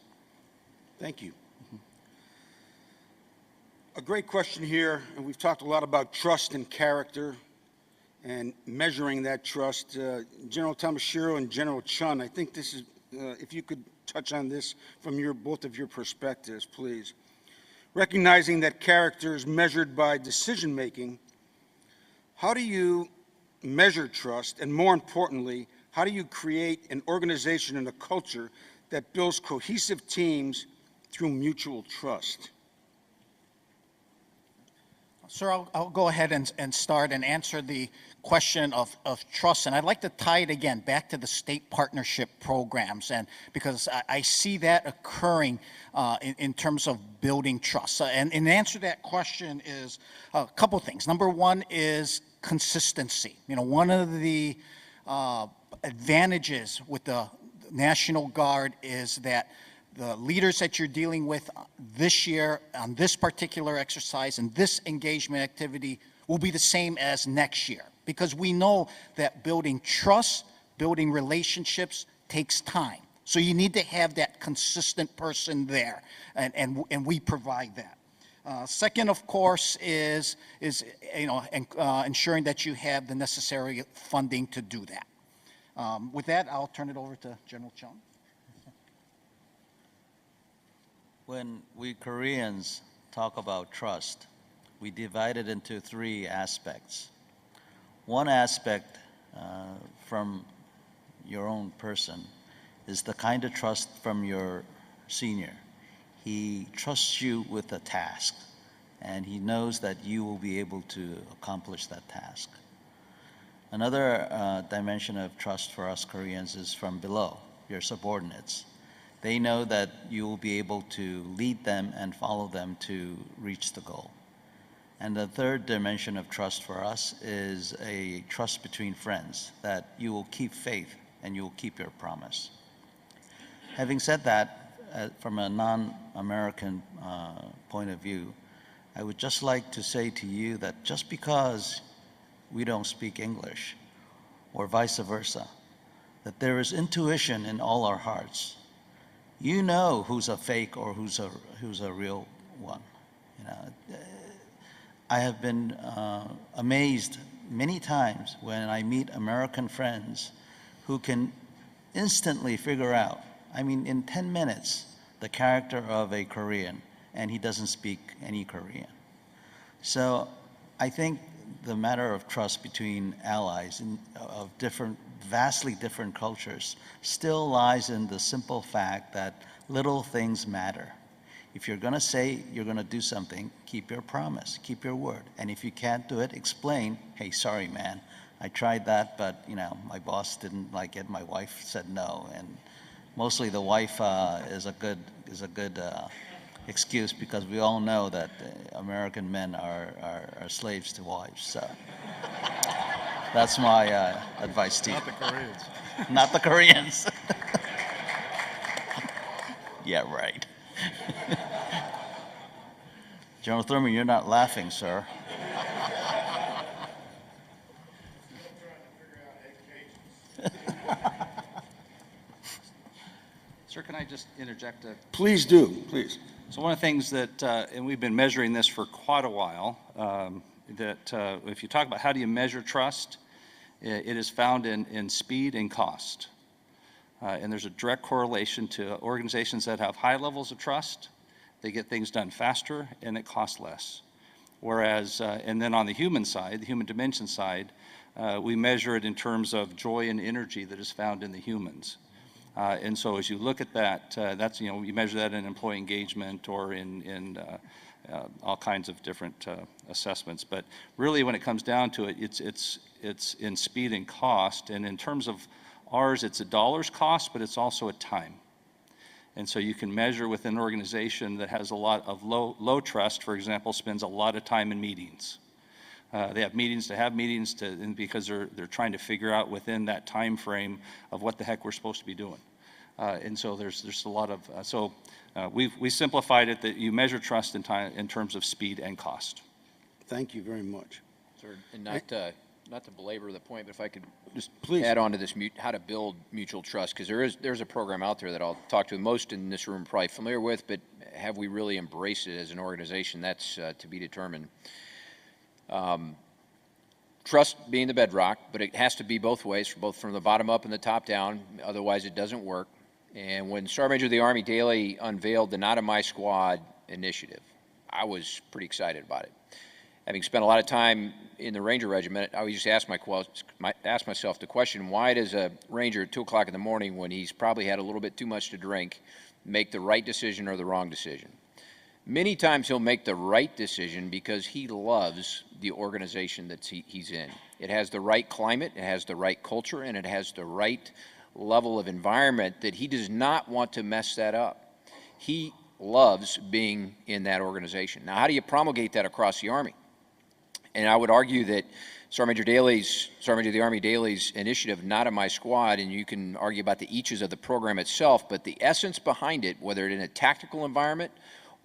Thank you. A great question here, and we've talked a lot about trust and character and measuring that trust. General Tamashiro and General Chun, I think this is, if you could touch on this from both of your perspectives, please. Recognizing that character is measured by decision-making, how do you measure trust, and more importantly, how do you create an organization and a culture that builds cohesive teams through mutual trust? Sir, I'll go ahead and start and answer the question of trust. And I'd like to tie it again back to the state partnership programs, and because I see that occurring in terms of building trust. And in answer to that question is a couple things. Number one is consistency. One of the advantages with the National Guard is that the leaders that you're dealing with this year on this particular exercise and this engagement activity will be the same as next year, because we know that building trust, building relationships takes time. So you need to have that consistent person there, and we provide that. Second, of course, is ensuring that you have the necessary funding to do that. With that, I'll turn it over to General Chung. When we Koreans talk about trust, we divide it into 3 aspects. One aspect from your own person is the kind of trust from your senior. He trusts you with a task, and he knows that you will be able to accomplish that task. Another dimension of trust for us Koreans is from below, your subordinates. They know that you will be able to lead them and follow them to reach the goal. And the third dimension of trust for us is a trust between friends, that you will keep faith and you will keep your promise. Having said that, from a non-American point of view, I would just like to say to you that just because we don't speak English, or vice versa, that there is intuition in all our hearts. You know who's a fake or who's a real one. You know, I have been amazed many times when I meet American friends who can instantly figure out, I mean, in 10 minutes, the character of a Korean, and he doesn't speak any Korean. So I think the matter of trust between allies of vastly different cultures still lies in the simple fact that little things matter. If you're going to say you're going to do something, keep your promise, keep your word. And if you can't do it, explain, hey, sorry, man, I tried that, but you know, my boss didn't like it, my wife said no. And mostly the wife is a good excuse, because we all know that American men are slaves to wives. So that's my advice to you. Not the Koreans. Not the Koreans. Yeah, right. General Thurman, you're not laughing, sir. Sir, can I just interject a Please do, please. So one of the things that, and we've been measuring this for quite a while, if you talk about how do you measure trust, it is found in speed and cost. And there's a direct correlation to organizations that have high levels of trust. They get things done faster and it costs less. Whereas, and then on the human side, the human dimension side, we measure it in terms of joy and energy that is found in the humans. And so as you look at that, that's, you know, you measure that in employee engagement or in all kinds of different assessments. But really when it comes down to it, it's in speed and cost. And in terms of ours, it's a dollars cost, but it's also a time. And so you can measure with an organization that has a lot of low trust, for example, spends a lot of time in meetings. They have meetings to have meetings and because they're trying to figure out within that time frame of what the heck we're supposed to be doing. And so there's a lot of, we simplified it that you measure trust in terms of speed and cost. Thank you very much. Sir, and not to belabor the point, but if I could just Please. add on to this, how to build mutual trust, because there's a program out there that I'll talk to most in this room probably familiar with, but have we really embraced it as an organization? That's to be determined. Trust being the bedrock, but it has to be both ways, both from the bottom up and the top down, otherwise it doesn't work. And when Sergeant Major of the Army Daly unveiled the Not in My Squad initiative, I was pretty excited about it. Having spent a lot of time in the Ranger Regiment, I always just ask myself the question, why does a Ranger at 2 o'clock in the morning, when he's probably had a little bit too much to drink, make the right decision or the wrong decision? Many times he'll make the right decision because he loves the organization that he's in. It has the right climate, it has the right culture, and it has the right level of environment that he does not want to mess that up. He loves being in that organization. Now, how do you promulgate that across the Army? And I would argue that Sergeant Major of the Army Daly's initiative, Not in My Squad, and you can argue about the eaches of the program itself, but the essence behind it, whether it's in a tactical environment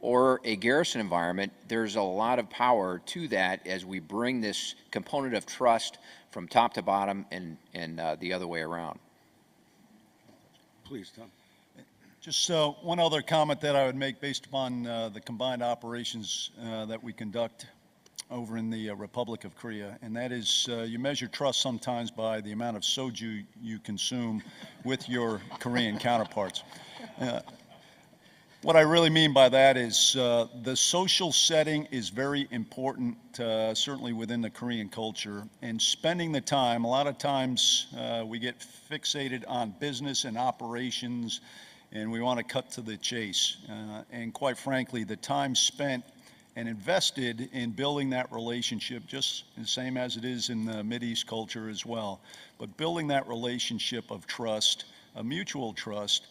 or a garrison environment, there's a lot of power to that as we bring this component of trust from top to bottom and the other way around. Please, Tom. Just one other comment that I would make based upon the combined operations that we conduct over in the Republic of Korea, and that is you measure trust sometimes by the amount of soju you consume with your Korean counterparts. What I really mean by that is the social setting is very important, certainly within the Korean culture, and spending the time, a lot of times we get fixated on business and operations, and we want to cut to the chase. And quite frankly, the time spent and invested in building that relationship, just the same as it is in the Mideast culture as well, but building that relationship of trust, a mutual trust,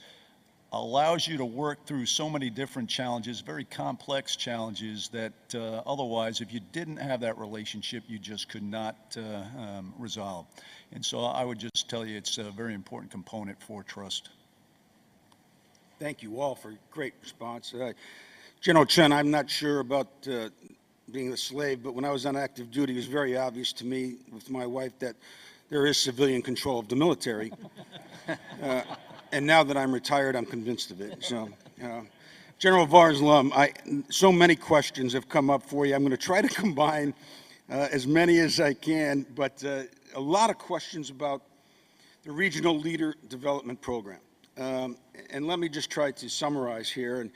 allows you to work through so many different challenges, very complex challenges that otherwise, if you didn't have that relationship, you just could not resolve. And so I would just tell you it's a very important component for trust. Thank you all for a great response. General Chen, I'm not sure about being a slave, but when I was on active duty, it was very obvious to me with my wife that there is civilian control of the military. And now that I'm retired, I'm convinced of it. So, General Varslam, so many questions have come up for you. I'm going to try to combine as many as I can, but a lot of questions about the Regional Leader Development Program. And let me just try to summarize here and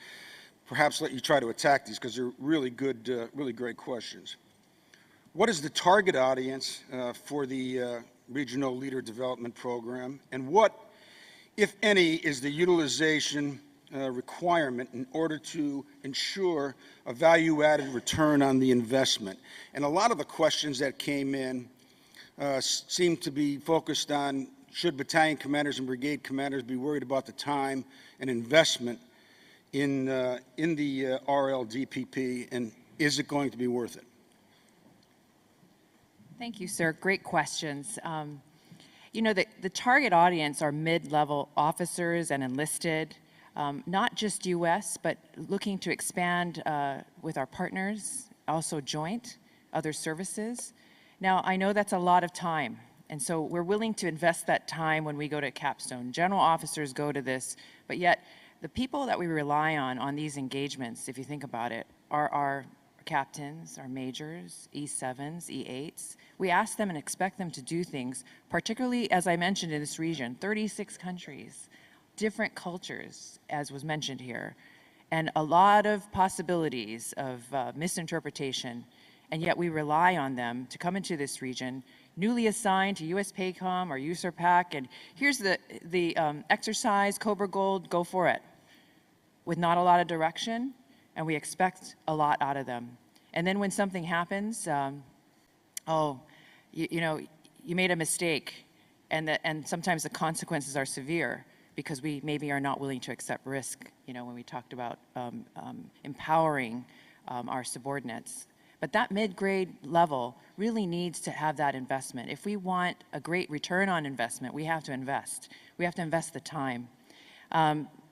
perhaps let you try to attack these because they're really good, really great questions. What is the target audience for the Regional Leader Development Program, and what, if any, is the utilization requirement in order to ensure a value-added return on the investment? And a lot of the questions that came in seem to be focused on, should battalion commanders and brigade commanders be worried about the time and investment in the RLDPP, and is it going to be worth it? Thank you, sir. Great questions. You know, the target audience are mid-level officers and enlisted, not just U.S., but looking to expand with our partners, also joint, other services. Now, I know that's a lot of time, and so we're willing to invest that time when we go to Capstone. General officers go to this, but yet the people that we rely on these engagements, if you think about it, are our captains, our majors, E7s, E8s. We ask them and expect them to do things, particularly, as I mentioned, in this region, 36 countries, different cultures, as was mentioned here, and a lot of possibilities of misinterpretation, and yet we rely on them to come into this region, newly assigned to US PACOM or USERPAC, and here's the exercise, Cobra Gold, go for it, with not a lot of direction, and we expect a lot out of them. And then when something happens, you know, you made a mistake, and sometimes the consequences are severe because we maybe are not willing to accept risk, you know, when we talked about empowering our subordinates. But that mid-grade level really needs to have that investment. If we want a great return on investment, we have to invest. We have to invest the time.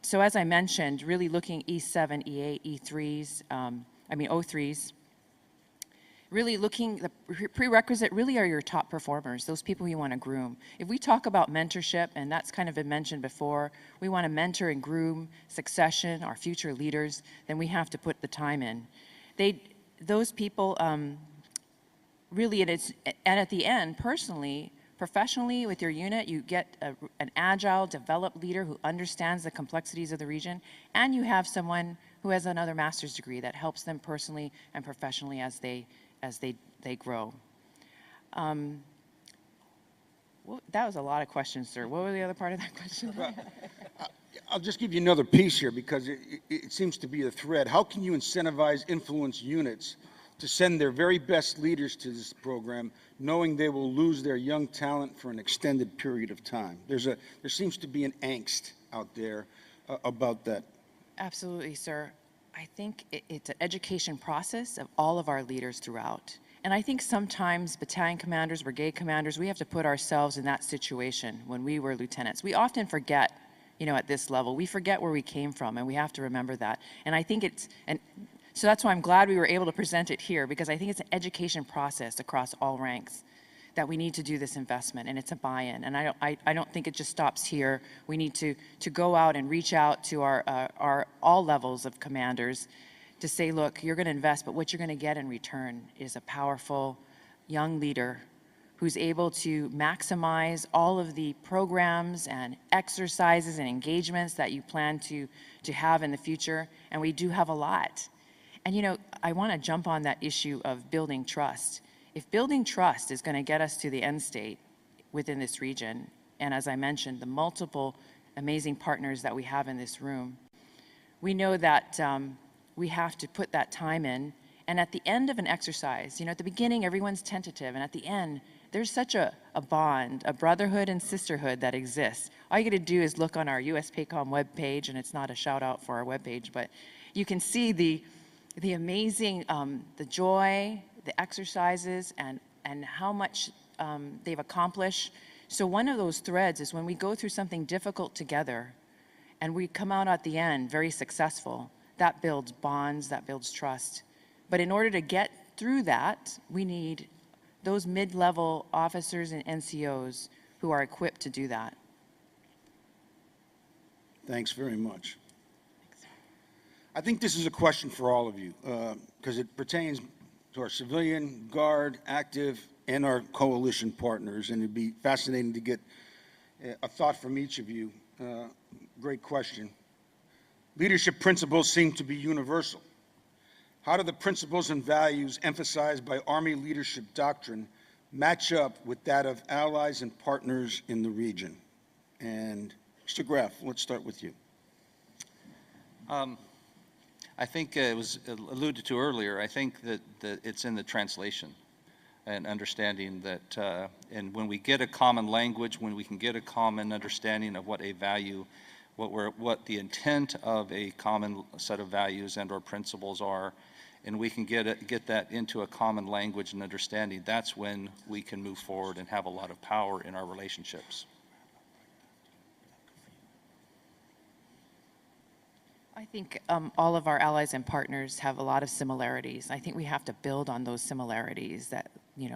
So as I mentioned, really looking E7, E8, E3s, O3s, really looking, the prerequisite really are your top performers, those people you want to groom. If we talk about mentorship, and that's kind of been mentioned before, we want to mentor and groom succession, our future leaders, then we have to put the time in. Those people, really, and at the end, personally, professionally, with your unit, you get an agile, developed leader who understands the complexities of the region, and you have someone who has another master's degree that helps them personally and professionally as they grow. Well, that was a lot of questions, sir. What was the other part of that question? I'll just give you another piece here because it seems to be a thread. How can you incentivize influence units to send their very best leaders to this program, knowing they will lose their young talent for an extended period of time? There seems to be an angst out there about that. Absolutely, sir. I think it's an education process of all of our leaders throughout. And I think sometimes battalion commanders, brigade commanders, we have to put ourselves in that situation when we were lieutenants. We often forget, you know, at this level, we forget where we came from, and we have to remember that. And I think so that's why I'm glad we were able to present it here, because I think it's an education process across all ranks that we need to do this investment, and it's a buy-in. And I don't think it just stops here. We need to go out and reach out to our all levels of commanders to say, look, you're going to invest, but what you're going to get in return is a powerful young leader who's able to maximize all of the programs and exercises and engagements that you plan to have in the future. And we do have a lot. And you know, I want to jump on that issue of building trust. If building trust is going to get us to the end state within this region, and as I mentioned, the multiple amazing partners that we have in this room, we know that we have to put that time in. And at the end of an exercise, you know, at the beginning, everyone's tentative, and at the end, there's such a bond, a brotherhood and sisterhood that exists. All you got to do is look on our US PACOM webpage, and it's not a shout out for our webpage, but you can see the amazing, the joy, the exercises, and how much they've accomplished. So one of those threads is when we go through something difficult together, and we come out at the end very successful, that builds bonds, that builds trust. But in order to get through that, we need those mid-level officers and NCOs who are equipped to do that. Thanks very much. I think this is a question for all of you, because it pertains to our civilian, Guard, active, and our coalition partners, and it'd be fascinating to get a thought from each of you. Great question. Leadership principles seem to be universal. How do the principles and values emphasized by Army leadership doctrine match up with that of allies and partners in the region? And Mr. Graff, let's start with you. I think it was alluded to earlier. I think that it's in the translation and understanding that, and when we get a common language, when we can get a common understanding of what a value, what the intent of a common set of values and/or principles are, and we can get that into a common language and understanding, that's when we can move forward and have a lot of power in our relationships. I think all of our allies and partners have a lot of similarities. I think we have to build on those similarities that,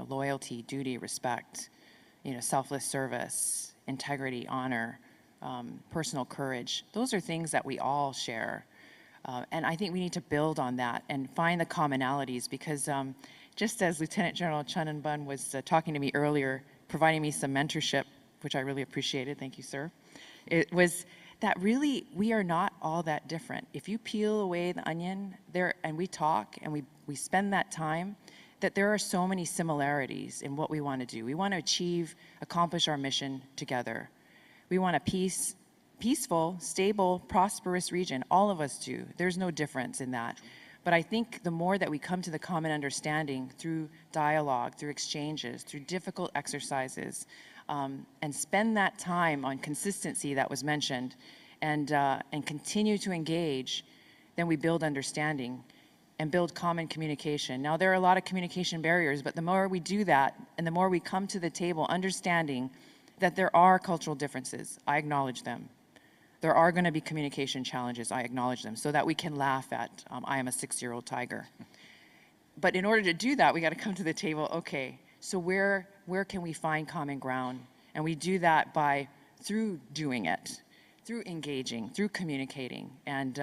loyalty, duty, respect, selfless service, integrity, honor, personal courage. Those are things that we all share. And I think we need to build on that and find the commonalities because just as Lieutenant General Chunanbun was talking to me earlier, providing me some mentorship, which I really appreciated, thank you, sir, it was that really we are not all that different. If you peel away the onion there and we talk and we spend that time, that there are so many similarities in what we want to do. We want to accomplish our mission together. We want a peaceful, stable, prosperous region. All of us do. There's no difference in that. But I think the more that we come to the common understanding through dialogue, through exchanges, through difficult exercises, and spend that time on consistency that was mentioned and continue to engage, then we build understanding and build common communication. Now, there are a lot of communication barriers, but the more we do that and the more we come to the table understanding that there are cultural differences, I acknowledge them. There are going to be communication challenges, I acknowledge them, so that we can laugh at, I am a 6-year-old tiger. But in order to do that, we got to come to the table, okay, so where can we find common ground? And we do that through doing it, through engaging, through communicating, and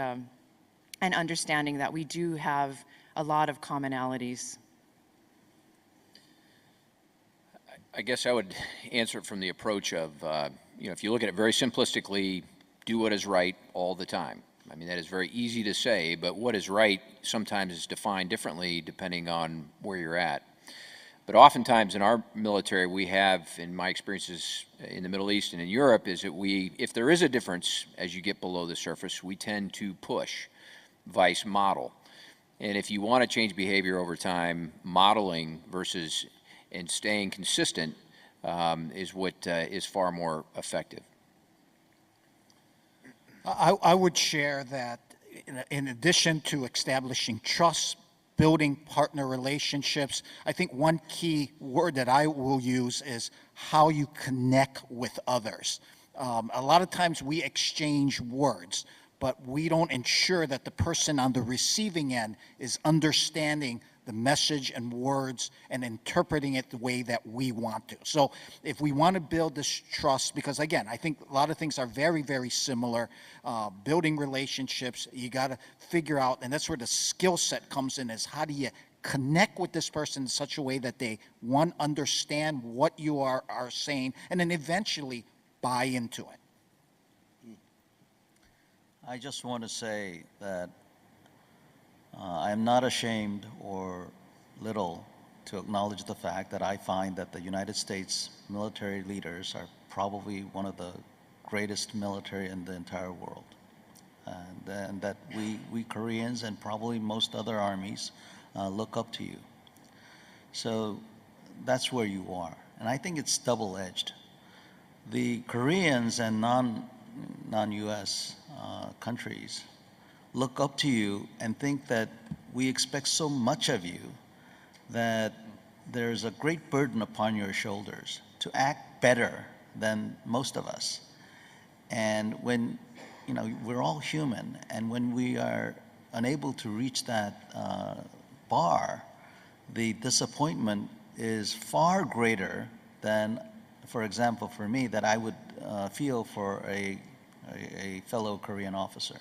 understanding that we do have a lot of commonalities. I guess I would answer it from the approach of, if you look at it very simplistically, do what is right all the time. I mean, that is very easy to say, but what is right sometimes is defined differently depending on where you're at. But oftentimes in our military, we have, in my experiences in the Middle East and in Europe, is that if there is a difference as you get below the surface, we tend to push, vice model. And if you want to change behavior over time, modeling and staying consistent is what is far more effective. I would share that in addition to establishing trust, building partner relationships, I think one key word that I will use is how you connect with others. A lot of times we exchange words, but we don't ensure that the person on the receiving end is understanding the message and words and interpreting it the way that we want to. So if we want to build this trust, because again, I think a lot of things are very, very similar, building relationships, you got to figure out, and that's where the skill set comes in, is how do you connect with this person in such a way that they, one, understand what you are saying, and then eventually buy into it. I just want to say that I am not ashamed or little to acknowledge the fact that I find that the United States military leaders are probably one of the greatest military in the entire world. And that we Koreans and probably most other armies look up to you. So that's where you are. And I think it's double-edged. The Koreans and non-US countries look up to you and think that we expect so much of you that there's a great burden upon your shoulders to act better than most of us. And when you know, we're all human, and when we are unable to reach that bar, the disappointment is far greater than, for example, for me, that I would feel for a fellow Korean officer.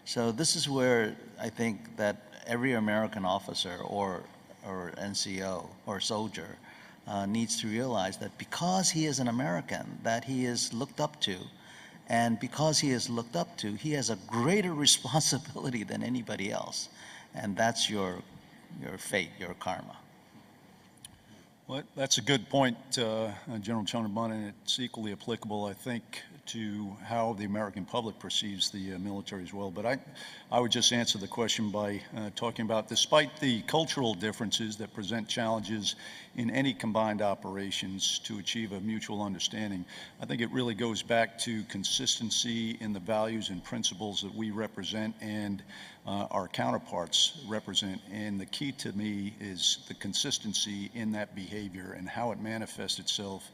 So this is where I think that every American officer or NCO or soldier needs to realize that because he is an American, that he is looked up to, and because he is looked up to, he has a greater responsibility than anybody else, and that's your fate, your karma. Well, that's a good point, General Chonabun, and it's equally applicable, I think, to how the American public perceives the military as well. But I would just answer the question by talking about, despite the cultural differences that present challenges in any combined operations to achieve a mutual understanding, I think it really goes back to consistency in the values and principles that we represent and our counterparts represent. And the key to me is the consistency in that behavior and how it manifests itself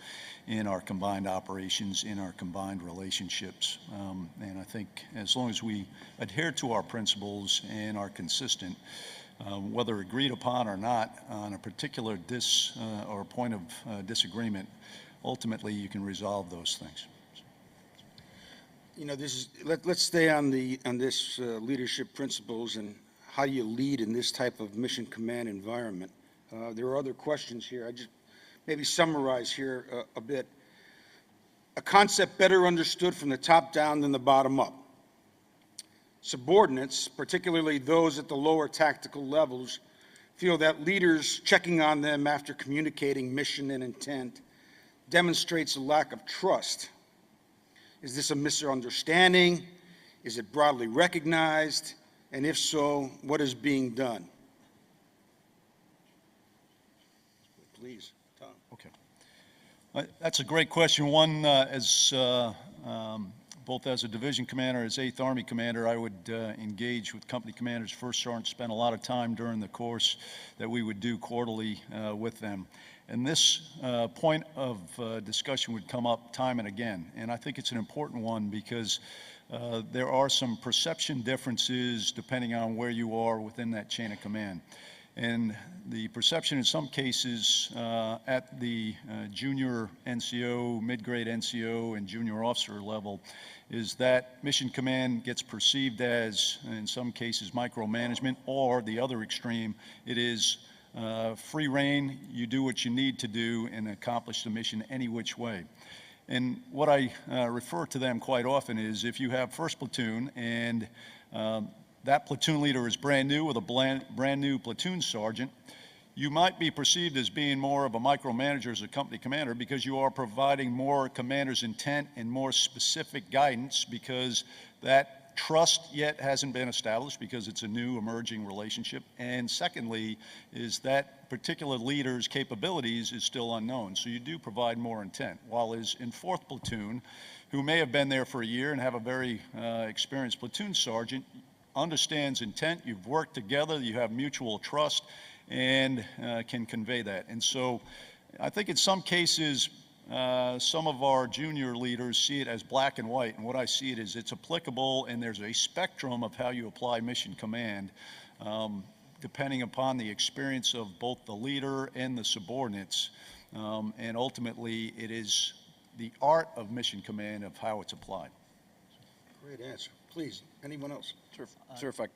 in our combined operations, in our combined relationships. And I think as long as we adhere to our principles and are consistent, whether agreed upon or not on a particular or point of disagreement, ultimately you can resolve those things. You know, let's stay on this leadership principles and how you lead in this type of mission command environment. There are other questions here. I just maybe summarize here a bit. A concept better understood from the top down than the bottom up. Subordinates, particularly those at the lower tactical levels, feel that leaders checking on them after communicating mission and intent demonstrates a lack of trust. Is this a misunderstanding? Is it broadly recognized? And if so, what is being done? Please, Tom. Okay. That's a great question. One, both as a division commander, as 8th Army commander, I would engage with company commanders, first sergeant, spend a lot of time during the course that we would do quarterly with them. And this point of discussion would come up time and again. And I think it's an important one because there are some perception differences depending on where you are within that chain of command. And the perception in some cases at the junior NCO, mid-grade NCO, and junior officer level is that mission command gets perceived as, in some cases, micromanagement, or the other extreme, it is free reign, you do what you need to do and accomplish the mission any which way. And what I refer to them quite often is if you have first platoon and that platoon leader is brand new with a brand new platoon sergeant, you might be perceived as being more of a micromanager as a company commander because you are providing more commander's intent and more specific guidance because that trust yet hasn't been established because it's a new emerging relationship. And secondly, is that particular leader's capabilities is still unknown. So you do provide more intent. While is in 4th platoon, who may have been there for a year and have a very experienced platoon sergeant, understands intent, you've worked together, you have mutual trust, and can convey that. And so I think in some cases, some of our junior leaders see it as black and white, and what I see it is it's applicable, and there's a spectrum of how you apply mission command, depending upon the experience of both the leader and the subordinates, and ultimately it is the art of mission command of how it's applied. Great answer. Please, anyone else? Sir, if I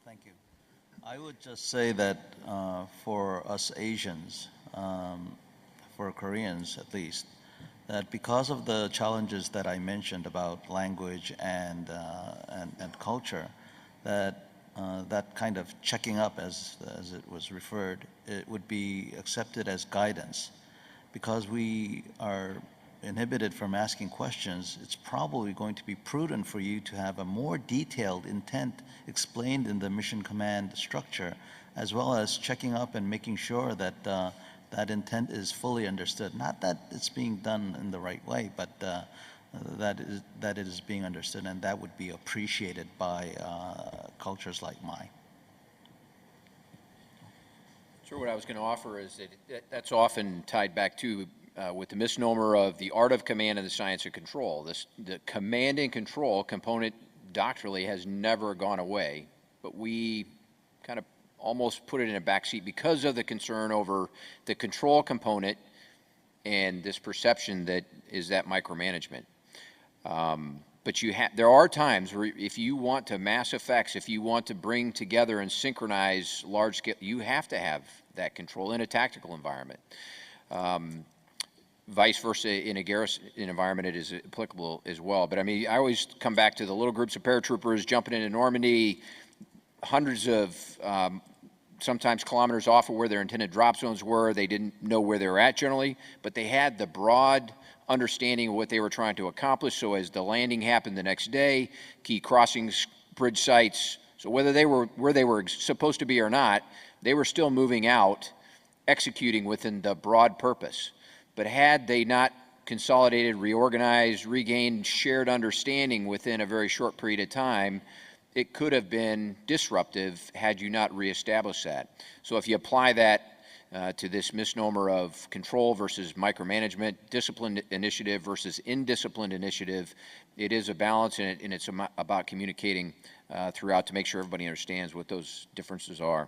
Thank you. I would just say that for us Asians, for Koreans at least, that because of the challenges that I mentioned about language and culture, that that kind of checking up, as it was referred, it would be accepted as guidance. Because we are inhibited from asking questions, it's probably going to be prudent for you to have a more detailed intent explained in the mission command structure, as well as checking up and making sure that that intent is fully understood. Not that it's being done in the right way, but that it is being understood, and that would be appreciated by cultures like mine. Sure, what I was going to offer is that that's often tied back to with the misnomer of the art of command and the science of control. The command and control component doctrinally has never gone away, but we kind of almost put it in a backseat because of the concern over the control component and this perception that is that micromanagement. But there are times where if you want to mass effects, if you want to bring together and synchronize large scale, you have to have that control in a tactical environment. Vice versa, in a garrison environment, it is applicable as well. But I mean, I always come back to the little groups of paratroopers jumping into Normandy, hundreds of, sometimes kilometers off of where their intended drop zones were. They didn't know where they were at generally, but they had the broad understanding of what they were trying to accomplish. So as the landing happened the next day, key crossings, bridge sites, so whether they were where they were supposed to be or not, they were still moving out, executing within the broad purpose. But had they not consolidated, reorganized, regained shared understanding within a very short period of time, it could have been disruptive had you not reestablished that. So if you apply that to this misnomer of control versus micromanagement, disciplined initiative versus indisciplined initiative, it is a balance, and it's about communicating throughout to make sure everybody understands what those differences are.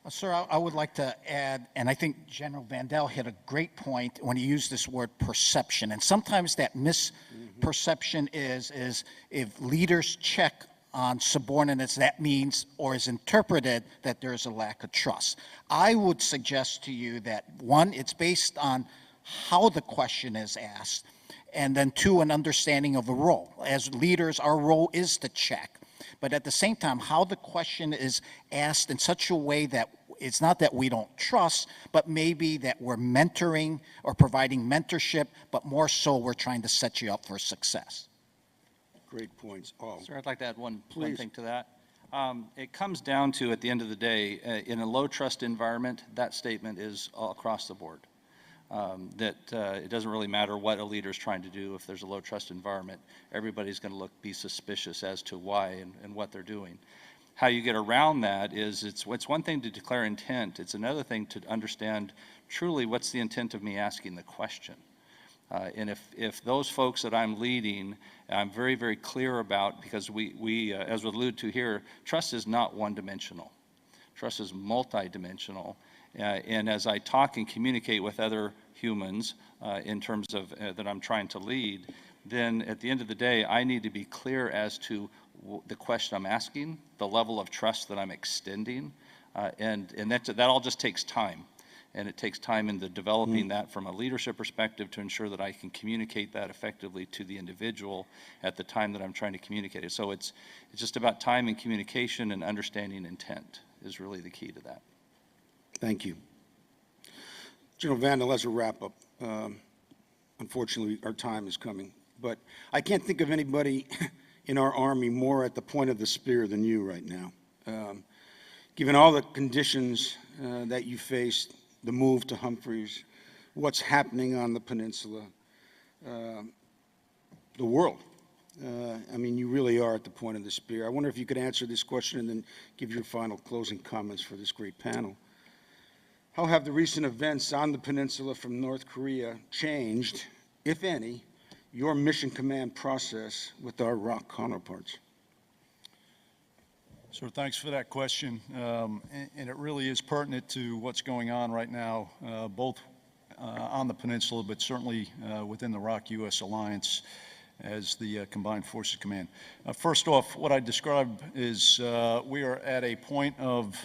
Sir, I would like to add, and I think General Vandal hit a great point when he used this word perception. And sometimes that misperception is if leaders check on subordinates, that means or is interpreted that there's a lack of trust. I would suggest to you that, one, it's based on how the question is asked, and then two, an understanding of the role. As leaders, our role is to check. But at the same time, how the question is asked in such a way that it's not that we don't trust, but maybe that we're mentoring or providing mentorship, but more so we're trying to set you up for success. Great points. Oh, Sir, I'd like to add one Please. thing to that. It comes down to, at the end of the day, in a low trust environment, that statement is all across the board. It doesn't really matter what a leader is trying to do. If there's a low trust environment, everybody's going to be suspicious as to why and what they're doing. How you get around that is it's one thing to declare intent. It's another thing to understand truly what's the intent of me asking the question. And if those folks that I'm leading, I'm very, very clear about, because we as we alluded to here, trust is not one-dimensional. Trust is multi-dimensional. And as I talk and communicate with other humans in terms of that I'm trying to lead, then at the end of the day, I need to be clear as to the question I'm asking, the level of trust that I'm extending, and that all just takes time. And it takes time in the developing that from a leadership perspective to ensure that I can communicate that effectively to the individual at the time that I'm trying to communicate it. So it's just about time and communication, and understanding intent is really the key to that. thank you. General Vandal, as a wrap-up, unfortunately, our time is coming, but I can't think of anybody in our Army more at the point of the spear than you right now. Given all the conditions that you faced, the move to Humphreys, what's happening on the peninsula, the world. I mean, you really are at the point of the spear. I wonder if you could answer this question and then give your final closing comments for this great panel. How have the recent events on the peninsula from North Korea changed, if any, your mission command process with our ROC counterparts? So thanks for that question. And it really is pertinent to what's going on right now, both on the peninsula, but certainly within the ROC-U.S. alliance as the Combined Forces Command. First off, what I describe is we are at a point of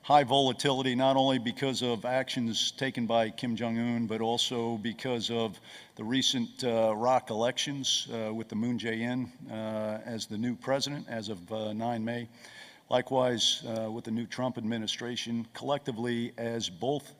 high volatility, not only because of actions taken by Kim Jong-un, but also because of the recent ROC elections with the Moon Jae-in as the new president as of 9 May. Likewise, with the new Trump administration, collectively, as both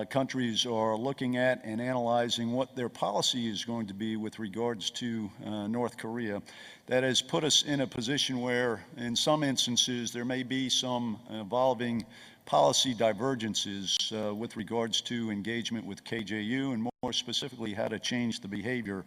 countries are looking at and analyzing what their policy is going to be with regards to North Korea, that has put us in a position where, in some instances, there may be some evolving policy divergences with regards to engagement with KJU, and more specifically, how to change the behavior.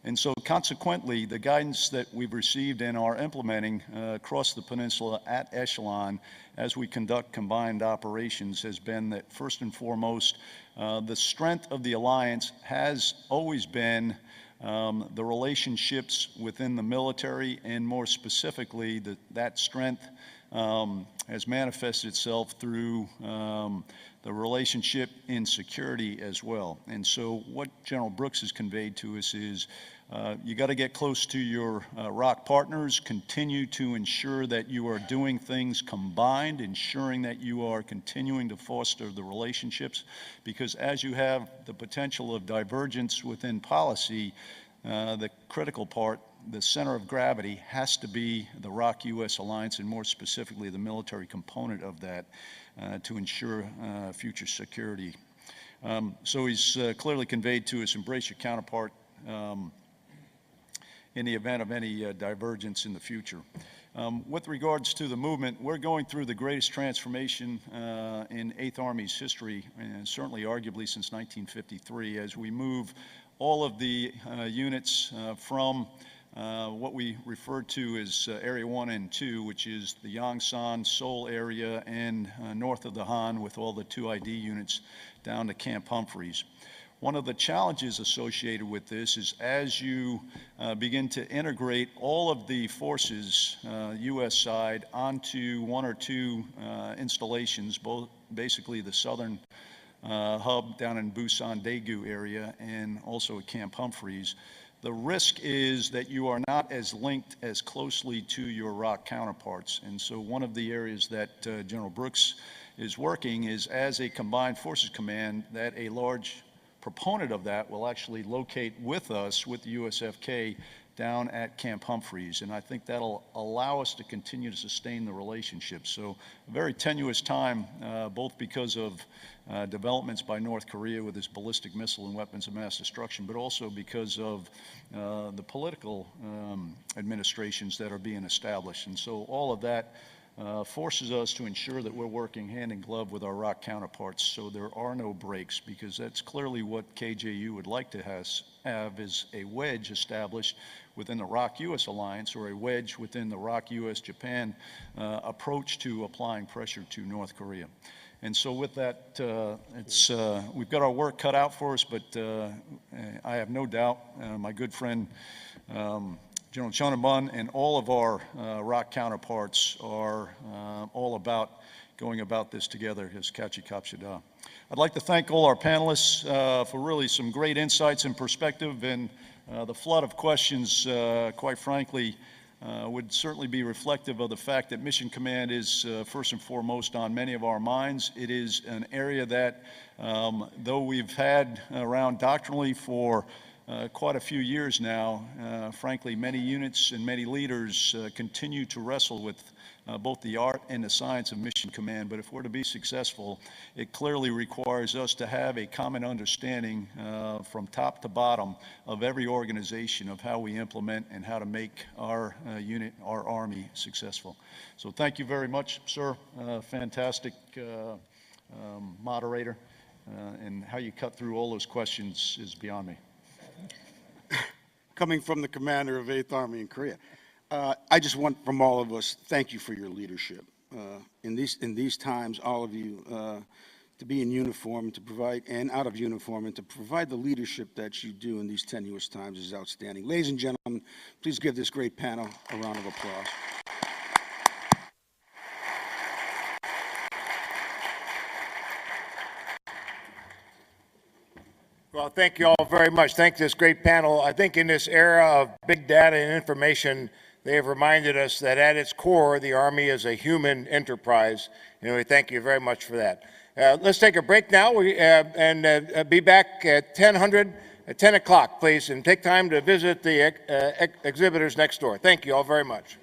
And so consequently, the guidance that we've received and are implementing across the peninsula at echelon as we conduct combined operations has been that, first and foremost, the strength of the alliance has always been the relationships within the military, and more specifically, that strength has manifested itself through the relationship in security as well. And so what General Brooks has conveyed to us is you got to get close to your ROC partners, continue to ensure that you are doing things combined, ensuring that you are continuing to foster the relationships, because as you have the potential of divergence within policy, the critical part, the center of gravity, has to be the ROC-U.S. alliance, and more specifically the military component of that, to ensure future security. So he's clearly conveyed to us, embrace your counterpart in the event of any divergence in the future. With regards to the movement, we're going through the greatest transformation in 8th Army's history, and certainly arguably since 1953, as we move all of the units from what we refer to as Area 1 and 2, which is the Yongsan, Seoul area, and north of the Han, with all the 2ID units down to Camp Humphreys. One of the challenges associated with this is as you begin to integrate all of the forces, U.S. side, onto one or two installations, both basically the southern hub down in Busan, Daegu area, and also at Camp Humphreys, the risk is that you are not as linked as closely to your ROC counterparts. And so one of the areas that General Brooks is working is, as a combined forces command, that a large proponent of that will actually locate with us, with the USFK, down at Camp Humphreys, and I think that'll allow us to continue to sustain the relationship. So a very tenuous time, both because of developments by North Korea with its ballistic missile and weapons of mass destruction, but also because of the political administrations that are being established. And so all of that forces us to ensure that we're working hand in glove with our ROC counterparts, so there are no breaks, because that's clearly what KJU would like to have is a wedge established within the ROC-U.S. alliance, or a wedge within the ROC-U.S.-Japan approach to applying pressure to North Korea. And so with that, we've got our work cut out for us, but I have no doubt my good friend General Chonabun and all of our ROC counterparts are all about going about this together as Kachi Kapshida. I'd like to thank all our panelists for really some great insights and perspective, and the flood of questions, quite frankly, would certainly be reflective of the fact that Mission Command is first and foremost on many of our minds. It is an area that, though we've had around doctrinally for quite a few years now, frankly, many units and many leaders continue to wrestle with both the art and the science of Mission Command. But if we're to be successful, it clearly requires us to have a common understanding from top to bottom of every organization of how we implement and how to make our unit, our Army, successful. So thank you very much, sir. Fantastic moderator. And how you cut through all those questions is beyond me. Coming from the commander of 8th Army in Korea, I just want from all of us, thank you for your leadership. In these times, all of you, to be in uniform, to provide, and out of uniform, and to provide the leadership that you do in these tenuous times is outstanding. Ladies and gentlemen, please give this great panel a round of applause. Well, thank you all very much. Thank this great panel. I think in this era of big data and information, they have reminded us that at its core, the Army is a human enterprise, and we thank you very much for that. Let's take a break now and be back at 10 o'clock, please, and take time to visit the exhibitors next door. Thank you all very much.